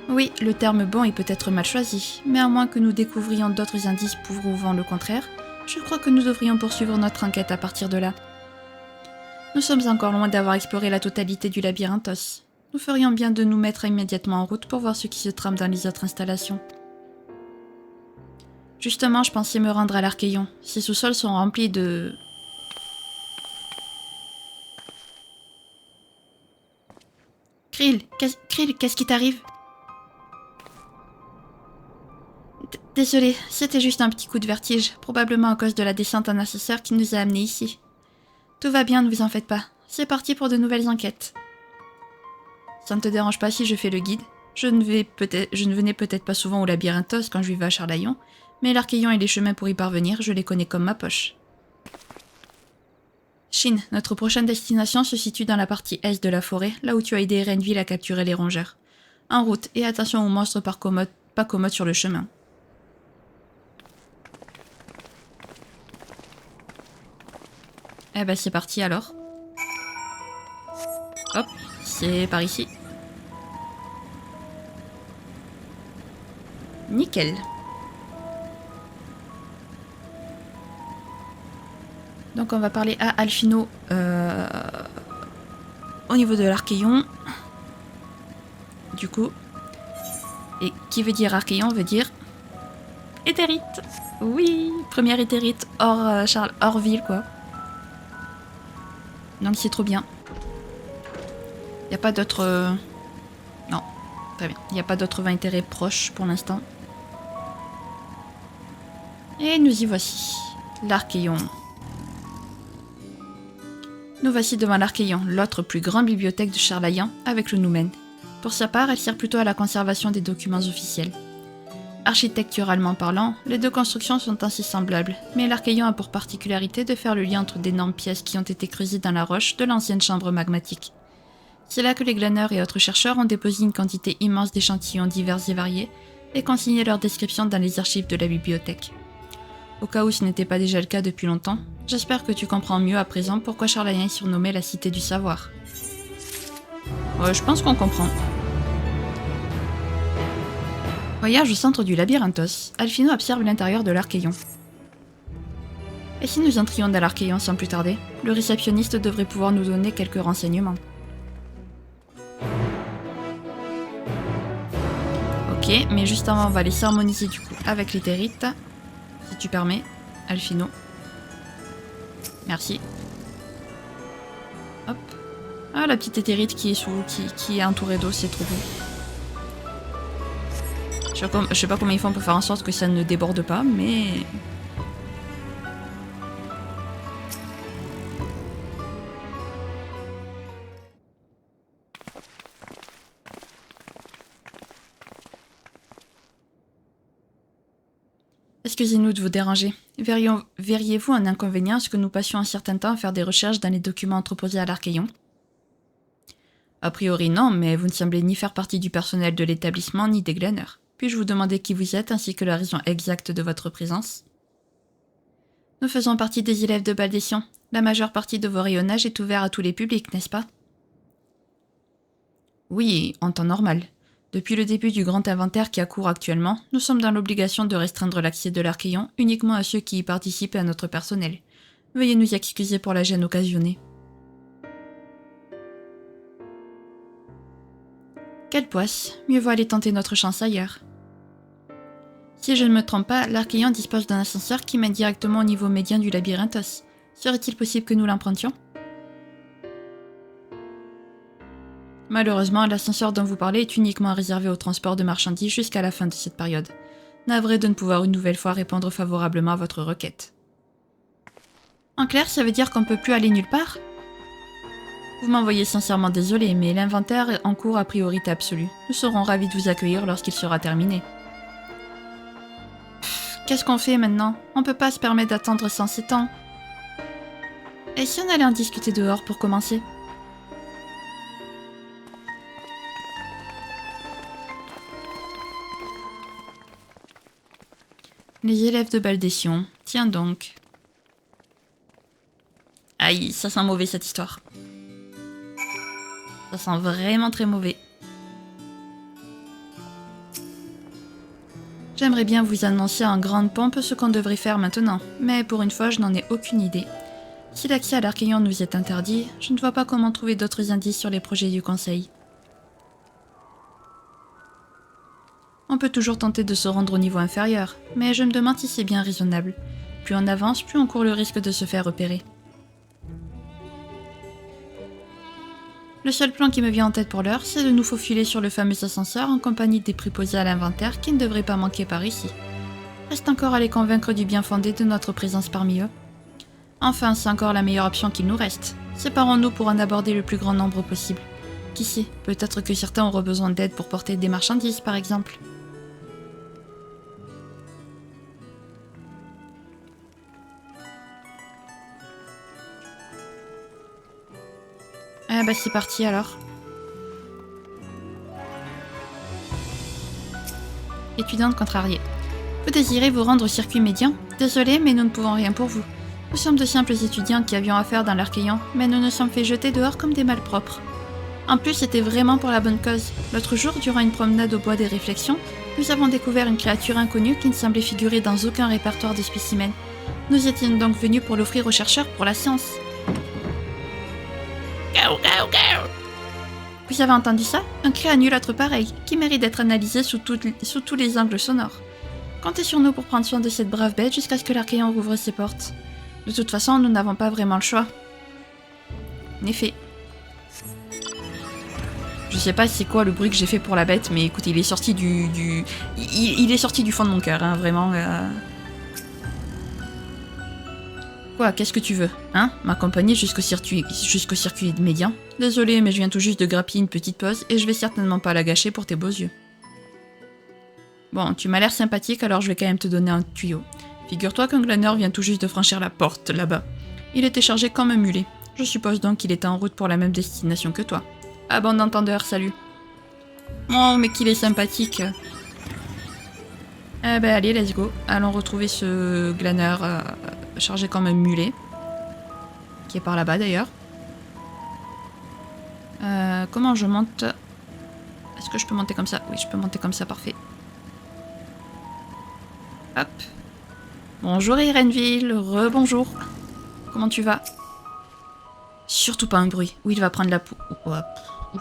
[SPEAKER 1] Oui, le terme bon est peut-être mal choisi, mais à moins que nous découvrions d'autres indices prouvant le contraire, je crois que nous devrions poursuivre notre enquête à partir de là. Nous sommes encore loin d'avoir exploré la totalité du labyrinthos. Nous ferions bien de nous mettre immédiatement en route pour voir ce qui se trame dans les autres installations. Justement, je pensais me rendre à l'Archéon. Ces sous-sols sont remplis de... Krill, qu'est-ce qui t'arrive? Désolée, c'était juste un petit coup de vertige, probablement à cause de la descente en ascenseur qui nous a amenés ici. Tout va bien, ne vous en faites pas. C'est parti pour de nouvelles enquêtes. Ça ne te dérange pas si je fais le guide? Je ne venais peut-être pas souvent au labyrinthos quand je vivais à Charlayon, mais l'Archéon et les chemins pour y parvenir, je les connais comme ma poche. Shin, notre prochaine destination se situe dans la partie est de la forêt, là où tu as aidé Renville à capturer les rongeurs. En route, et attention aux monstres pas commodes sur le chemin. Eh ben c'est parti alors. Hop, c'est par ici. Nickel. Donc on va parler à Alphino au niveau de l'Archéon. Du coup. Et qui veut dire Archéon veut dire éthérite. Oui, première éthérite hors ville quoi. Donc c'est trop bien. Il n'y a pas d'autres... Non, très bien. Il n'y a pas d'autres intérêts proches pour l'instant. Et nous y voici. L'Archéon. Nous voici devant l'Archéon, l'autre plus grande bibliothèque de Charlayan, avec le Noumen. Pour sa part, elle sert plutôt à la conservation des documents officiels. Architecturalement parlant, les deux constructions sont assez semblables, mais l'Archéon a pour particularité de faire le lien entre d'énormes pièces qui ont été creusées dans la roche de l'ancienne chambre magmatique. C'est là que les glaneurs et autres chercheurs ont déposé une quantité immense d'échantillons divers et variés et consigné leurs descriptions dans les archives de la bibliothèque. Au cas où ce n'était pas déjà le cas depuis longtemps, j'espère que tu comprends mieux à présent pourquoi Charlayan est surnommée la Cité du Savoir. Ouais, je pense qu'on comprend. Voyage au centre du labyrinthos, Alphino observe l'intérieur de l'Archéon. Et si nous entrions dans l'Archéon sans plus tarder? Le réceptionniste devrait pouvoir nous donner quelques renseignements. Ok, mais juste avant, on va les harmoniser du coup avec l'éthérite. Si tu permets, Alphino. Merci. Hop. Ah, la petite éthérite qui est entourée d'eau, c'est trop beau. Je sais pas comment ils font pour faire en sorte que ça ne déborde pas, mais... Excusez-nous de vous déranger. Verriez-vous un inconvénient à ce que nous passions un certain temps à faire des recherches dans les documents entreposés à l'Archéon? A priori non, mais vous ne semblez ni faire partie du personnel de l'établissement ni des glaneurs. Puis-je vous demander qui vous êtes ainsi que la raison exacte de votre présence? Nous faisons partie des élèves de Baldécion. La majeure partie de vos rayonnages est ouverte à tous les publics, n'est-ce pas? Oui, en temps normal. Depuis le début du grand inventaire qui a cours actuellement, nous sommes dans l'obligation de restreindre l'accès de l'Archéon uniquement à ceux qui y participent et à notre personnel. Veuillez nous excuser pour la gêne occasionnée. Quelle poisse, mieux vaut aller tenter notre chance ailleurs. Si je ne me trompe pas, l'Archéon dispose d'un ascenseur qui mène directement au niveau médian du labyrinthos. Serait-il possible que nous l'empruntions? Malheureusement, l'ascenseur dont vous parlez est uniquement réservé au transport de marchandises jusqu'à la fin de cette période. Navré de ne pouvoir une nouvelle fois répondre favorablement à votre requête. En clair, ça veut dire qu'on ne peut plus aller nulle part? Vous m'envoyez sincèrement désolé, mais l'inventaire est en cours à priorité absolue. Nous serons ravis de vous accueillir lorsqu'il sera terminé. Qu'est-ce qu'on fait maintenant? On peut pas se permettre d'attendre sans ces temps. Et si on allait en discuter dehors pour commencer? Les élèves de Baldession. Tiens donc. Aïe, ça sent mauvais cette histoire. Ça sent vraiment très mauvais. J'aimerais bien vous annoncer en grande pompe ce qu'on devrait faire maintenant, mais pour une fois je n'en ai aucune idée. Si l'accès à l'Archéon nous est interdit, je ne vois pas comment trouver d'autres indices sur les projets du Conseil. On peut toujours tenter de se rendre au niveau inférieur, mais je me demande si c'est bien raisonnable. Plus on avance, plus on court le risque de se faire repérer. Le seul plan qui me vient en tête pour l'heure, c'est de nous faufiler sur le fameux ascenseur en compagnie des préposés à l'inventaire qui ne devraient pas manquer par ici. Reste encore à les convaincre du bien fondé de notre présence parmi eux. Enfin, c'est encore la meilleure option qu'il nous reste. Séparons-nous pour en aborder le plus grand nombre possible. Qui sait, peut-être que certains auront besoin d'aide pour porter des marchandises, par exemple. Ah bah c'est parti alors. Étudiante contrariée. Vous désirez vous rendre au circuit médian? Désolé, mais nous ne pouvons rien pour vous. Nous sommes de simples étudiants qui avions affaire dans l'Archéon, mais nous nous sommes fait jeter dehors comme des malpropres. En plus, c'était vraiment pour la bonne cause. L'autre jour, durant une promenade au bois des réflexions, nous avons découvert une créature inconnue qui ne semblait figurer dans aucun répertoire de spécimens. Nous étions donc venus pour l'offrir aux chercheurs pour la science. Vous avez entendu ça? Un cri à nul autre pareil, qui mérite d'être analysé sous tous les angles sonores. Comptez sur nous pour prendre soin de cette brave bête jusqu'à ce que l'Archéon rouvre ses portes. De toute façon, nous n'avons pas vraiment le choix. En effet. Je sais pas c'est quoi le bruit que j'ai fait pour la bête, mais écoutez, il est sorti il est sorti du fond de mon cœur, hein, vraiment. Quoi, qu'est-ce que tu veux? Hein? M'accompagner jusqu'au circuit médian? Désolé, mais je viens tout juste de grappiller une petite pause et je vais certainement pas la gâcher pour tes beaux yeux. Bon, tu m'as l'air sympathique, alors je vais quand même te donner un tuyau. Figure-toi qu'un glaneur vient tout juste de franchir la porte, là-bas. Il était chargé comme un mulet. Je suppose donc qu'il était en route pour la même destination que toi. Ah, bande d'entendeurs, salut. Oh, mais qu'il est sympathique. Eh ben allez, let's go. Allons retrouver ce glaneur chargé comme un mulet. Qui est par là-bas d'ailleurs. Comment je monte? Est-ce que je peux monter comme ça? Oui, je peux monter comme ça, parfait. Hop. Bonjour Irenville, rebonjour. Comment tu vas? Surtout pas un bruit. Où il va prendre la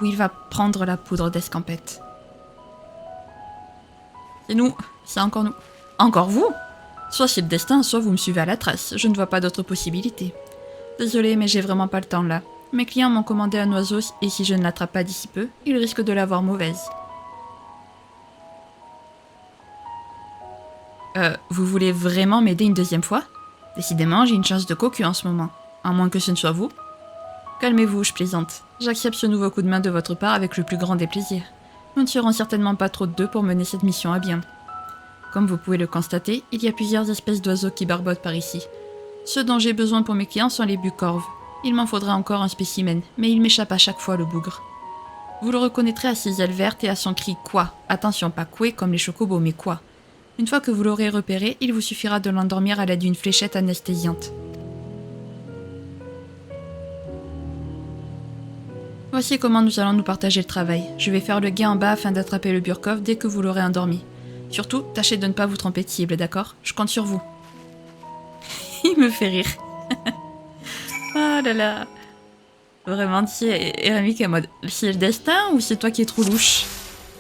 [SPEAKER 1] où il va prendre la poudre d'escampette. C'est nous, c'est encore nous. Encore vous? Soit c'est le destin, soit vous me suivez à la trace. Je ne vois pas d'autre possibilité. Désolé, mais j'ai vraiment pas le temps là. Mes clients m'ont commandé un oiseau et si je ne l'attrape pas d'ici peu, ils risquent de l'avoir mauvaise. Vous voulez vraiment m'aider une deuxième fois? Décidément, j'ai une chance de cocu en ce moment. À moins que ce ne soit vous. Calmez-vous, je plaisante. J'accepte ce nouveau coup de main de votre part avec le plus grand des plaisirs. Nous ne serons certainement pas trop de deux pour mener cette mission à bien. Comme vous pouvez le constater, il y a plusieurs espèces d'oiseaux qui barbotent par ici. Ceux dont j'ai besoin pour mes clients sont les bucorves. Il m'en faudra encore un spécimen, mais il m'échappe à chaque fois le bougre. Vous le reconnaîtrez à ses ailes vertes et à son cri « quoi ». Attention, pas « coué » comme les chocobos, mais « quoi ». Une fois que vous l'aurez repéré, il vous suffira de l'endormir à l'aide d'une fléchette anesthésiante. Voici comment nous allons nous partager le travail. Je vais faire le guet en bas afin d'attraper le Burkov dès que vous l'aurez endormi. Surtout, tâchez de ne pas vous tromper de cible, d'accord? Je compte sur vous. Il me fait rire. Oh là là. Vraiment, tu sais, Eremi qui est en mode, c'est le destin ou c'est toi qui es trop louche?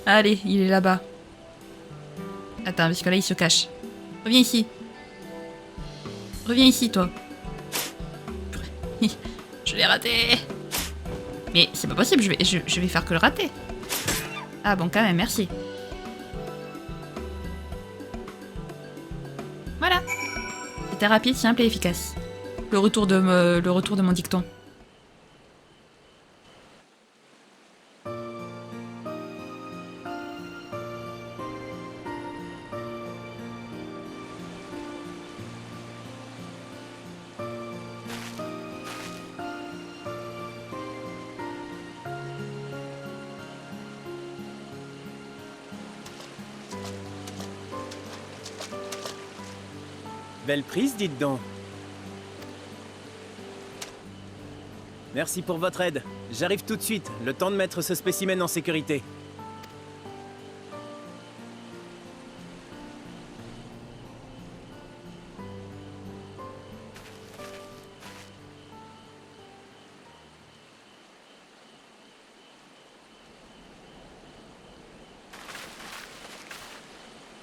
[SPEAKER 1] Allez, il est là-bas. Attends, parce que là, il se cache. Reviens ici. Reviens ici, toi. Je l'ai raté. Mais c'est pas possible, je vais faire que le rater. Ah bon, quand même, merci. Voilà. C'était rapide, simple et efficace. Le retour de mon dicton.
[SPEAKER 7] Belle prise, dites donc. Merci pour votre aide. J'arrive tout de suite, le temps de mettre ce spécimen en sécurité.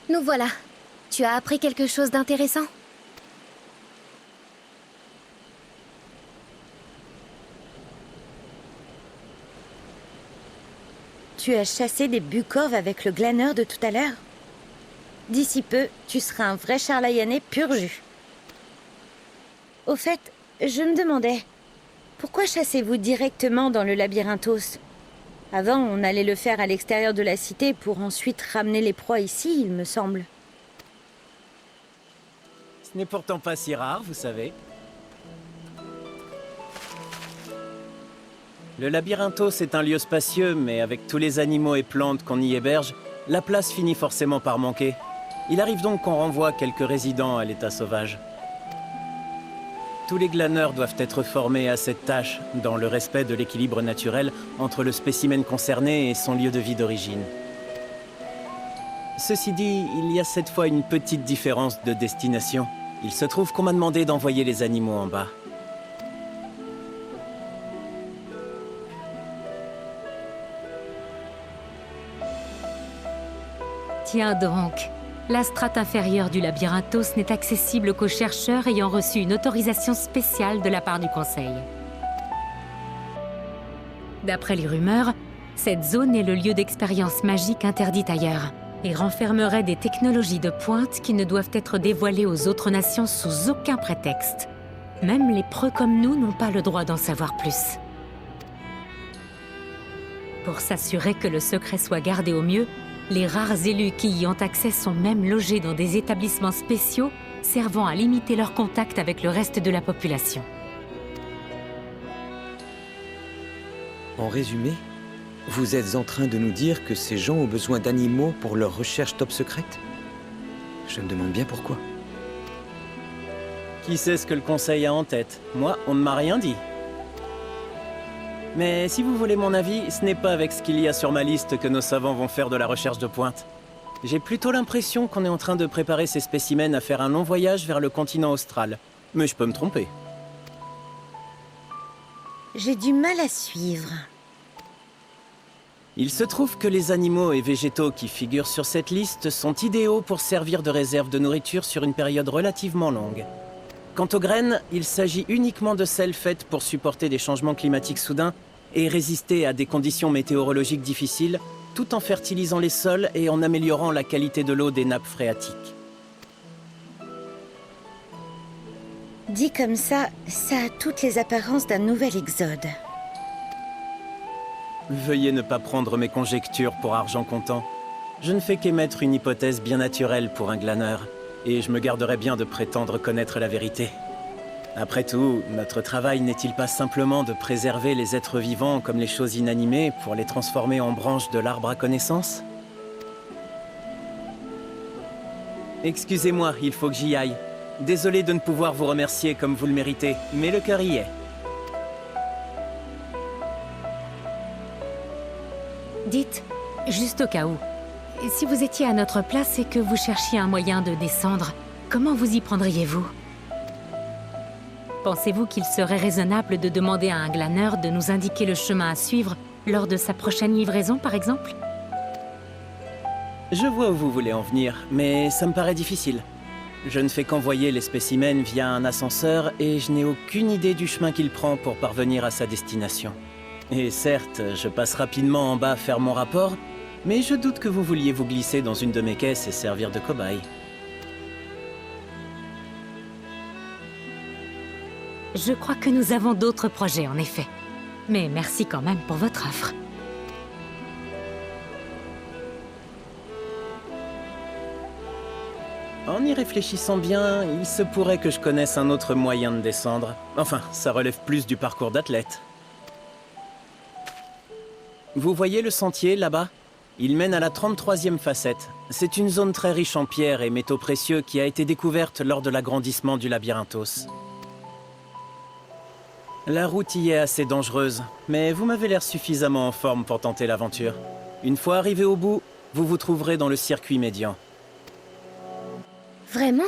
[SPEAKER 4] Nous voilà. Tu as appris quelque chose d'intéressant?
[SPEAKER 2] Tu as chassé des bucorves avec le glaneur de tout à l'heure? D'ici peu, tu seras un vrai Charlayanais pur jus. Au fait, je me demandais, pourquoi chassez-vous directement dans le labyrinthos? Avant, on allait le faire à l'extérieur de la cité pour ensuite ramener les proies ici, il me semble.
[SPEAKER 7] Ce n'est pourtant pas si rare, vous savez. Le labyrinthos est un lieu spacieux, mais avec tous les animaux et plantes qu'on y héberge, la place finit forcément par manquer. Il arrive donc qu'on renvoie quelques résidents à l'état sauvage. Tous les glaneurs doivent être formés à cette tâche, dans le respect de l'équilibre naturel entre le spécimen concerné et son lieu de vie d'origine. Ceci dit, il y a cette fois une petite différence de destination. Il se trouve qu'on m'a demandé d'envoyer les animaux en bas.
[SPEAKER 5] Tiens donc, la strate inférieure du labyrinthos n'est accessible qu'aux chercheurs ayant reçu une autorisation spéciale de la part du Conseil. D'après les rumeurs, cette zone est le lieu d'expérience magique interdite ailleurs et renfermerait des technologies de pointe qui ne doivent être dévoilées aux autres nations sous aucun prétexte. Même les preux comme nous n'ont pas le droit d'en savoir plus. Pour s'assurer que le secret soit gardé au mieux, les rares élus qui y ont accès sont même logés dans des établissements spéciaux servant à limiter leur contact avec le reste de la population.
[SPEAKER 6] En résumé, vous êtes en train de nous dire que ces gens ont besoin d'animaux pour leurs recherches top secrètes? Je me demande bien pourquoi.
[SPEAKER 7] Qui sait ce que le Conseil a en tête? Moi, on ne m'a rien dit. Mais si vous voulez mon avis, ce n'est pas avec ce qu'il y a sur ma liste que nos savants vont faire de la recherche de pointe. J'ai plutôt l'impression qu'on est en train de préparer ces spécimens à faire un long voyage vers le continent austral. Mais je peux me tromper.
[SPEAKER 2] J'ai du mal à suivre.
[SPEAKER 7] Il se trouve que les animaux et végétaux qui figurent sur cette liste sont idéaux pour servir de réserve de nourriture sur une période relativement longue. Quant aux graines, il s'agit uniquement de celles faites pour supporter des changements climatiques soudains et résister à des conditions météorologiques difficiles, tout en fertilisant les sols et en améliorant la qualité de l'eau des nappes phréatiques.
[SPEAKER 2] Dit comme ça a toutes les apparences d'un nouvel exode.
[SPEAKER 7] Veuillez ne pas prendre mes conjectures pour argent comptant. Je ne fais qu'émettre une hypothèse bien naturelle pour un glaneur, et je me garderai bien de prétendre connaître la vérité. Après tout, notre travail n'est-il pas simplement de préserver les êtres vivants comme les choses inanimées pour les transformer en branches de l'arbre à connaissance? Excusez-moi, il faut que j'y aille. Désolé de ne pouvoir vous remercier comme vous le méritez, mais le cœur y est.
[SPEAKER 5] Dites, juste au cas où, si vous étiez à notre place et que vous cherchiez un moyen de descendre, comment vous y prendriez-vous? Pensez-vous qu'il serait raisonnable de demander à un glaneur de nous indiquer le chemin à suivre lors de sa prochaine livraison, par exemple?
[SPEAKER 7] Je vois où vous voulez en venir, mais ça me paraît difficile. Je ne fais qu'envoyer les spécimens via un ascenseur et je n'ai aucune idée du chemin qu'il prend pour parvenir à sa destination. Et certes, je passe rapidement en bas faire mon rapport, mais je doute que vous vouliez vous glisser dans une de mes caisses et servir de cobaye.
[SPEAKER 5] Je crois que nous avons d'autres projets, en effet. Mais merci quand même pour votre offre.
[SPEAKER 7] En y réfléchissant bien, il se pourrait que je connaisse un autre moyen de descendre. Enfin, ça relève plus du parcours d'athlète. Vous voyez le sentier, là-bas? Il mène à la 33e facette. C'est une zone très riche en pierres et métaux précieux qui a été découverte lors de l'agrandissement du labyrinthoz. La route y est assez dangereuse, mais vous m'avez l'air suffisamment en forme pour tenter l'aventure. Une fois arrivé au bout, vous vous trouverez dans le circuit médian.
[SPEAKER 4] Vraiment?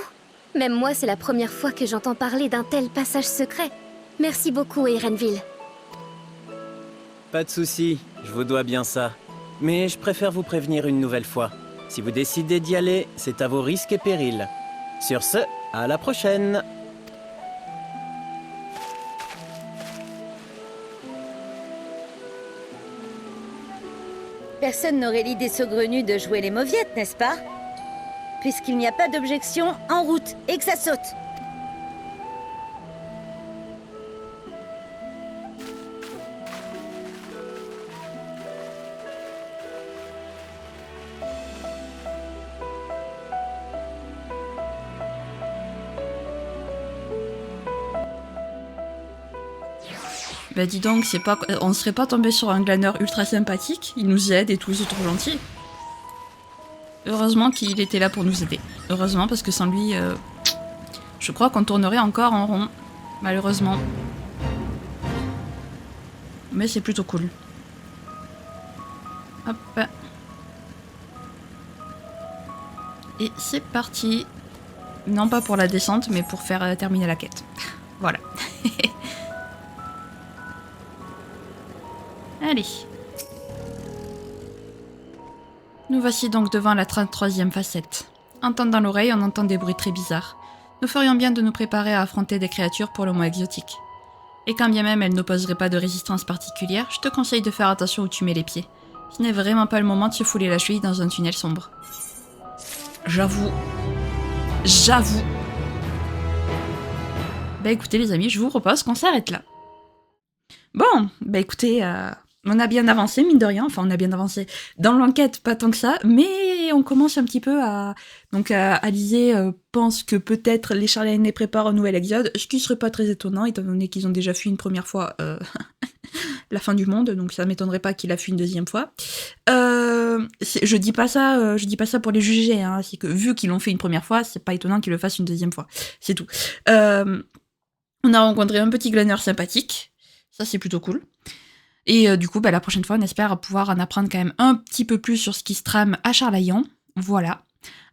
[SPEAKER 4] Même moi, c'est la première fois que j'entends parler d'un tel passage secret. Merci beaucoup, Erenville.
[SPEAKER 7] Pas de souci, je vous dois bien ça. Mais je préfère vous prévenir une nouvelle fois. Si vous décidez d'y aller, c'est à vos risques et périls. Sur ce, à la prochaine!
[SPEAKER 2] Personne n'aurait l'idée saugrenue de jouer les mauviettes, n'est-ce pas? Puisqu'il n'y a pas d'objection, en route, et que ça saute.
[SPEAKER 1] Bah dis donc, on serait pas tombé sur un glaneur ultra sympathique, il nous aide et tout, c'est trop gentil. Heureusement qu'il était là pour nous aider. Heureusement, parce que sans lui, je crois qu'on tournerait encore en rond, malheureusement. Mais c'est plutôt cool. Hop. Et c'est parti. Non pas pour la descente, mais pour faire terminer la quête. Voilà. Allez. Nous voici donc devant la 33e facette. En tendant l'oreille, on entend des bruits très bizarres. Nous ferions bien de nous préparer à affronter des créatures pour le moins exotiques. Et quand bien même elles n'opposeraient pas de résistance particulière, je te conseille de faire attention où tu mets les pieds. Ce n'est vraiment pas le moment de se fouler la cheville dans un tunnel sombre. J'avoue. Bah écoutez les amis, je vous propose qu'on s'arrête là. Bon, bah écoutez, on a bien avancé, mine de rien. Enfin, on a bien avancé dans l'enquête, pas tant que ça, mais on commence un petit peu à... Donc, Alizé pense que peut-être les Charlayennais préparent un nouvel exode, ce qui serait pas très étonnant, étant donné qu'ils ont déjà fui une première fois la fin du monde, donc ça m'étonnerait pas qu'il a fui une deuxième fois. Je dis pas ça pour les juger, hein, c'est que vu qu'ils l'ont fait une première fois, c'est pas étonnant qu'ils le fassent une deuxième fois, c'est tout. On a rencontré un petit glaneur sympathique, ça c'est plutôt cool. Et du coup, bah, la prochaine fois, on espère pouvoir en apprendre quand même un petit peu plus sur ce qui se trame à Charlayan. Voilà.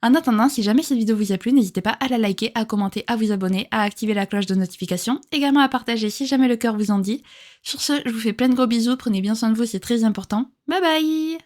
[SPEAKER 1] En attendant, si jamais cette vidéo vous a plu, n'hésitez pas à la liker, à commenter, à vous abonner, à activer la cloche de notification, également à partager si jamais le cœur vous en dit. Sur ce, je vous fais plein de gros bisous, prenez bien soin de vous, c'est très important. Bye bye!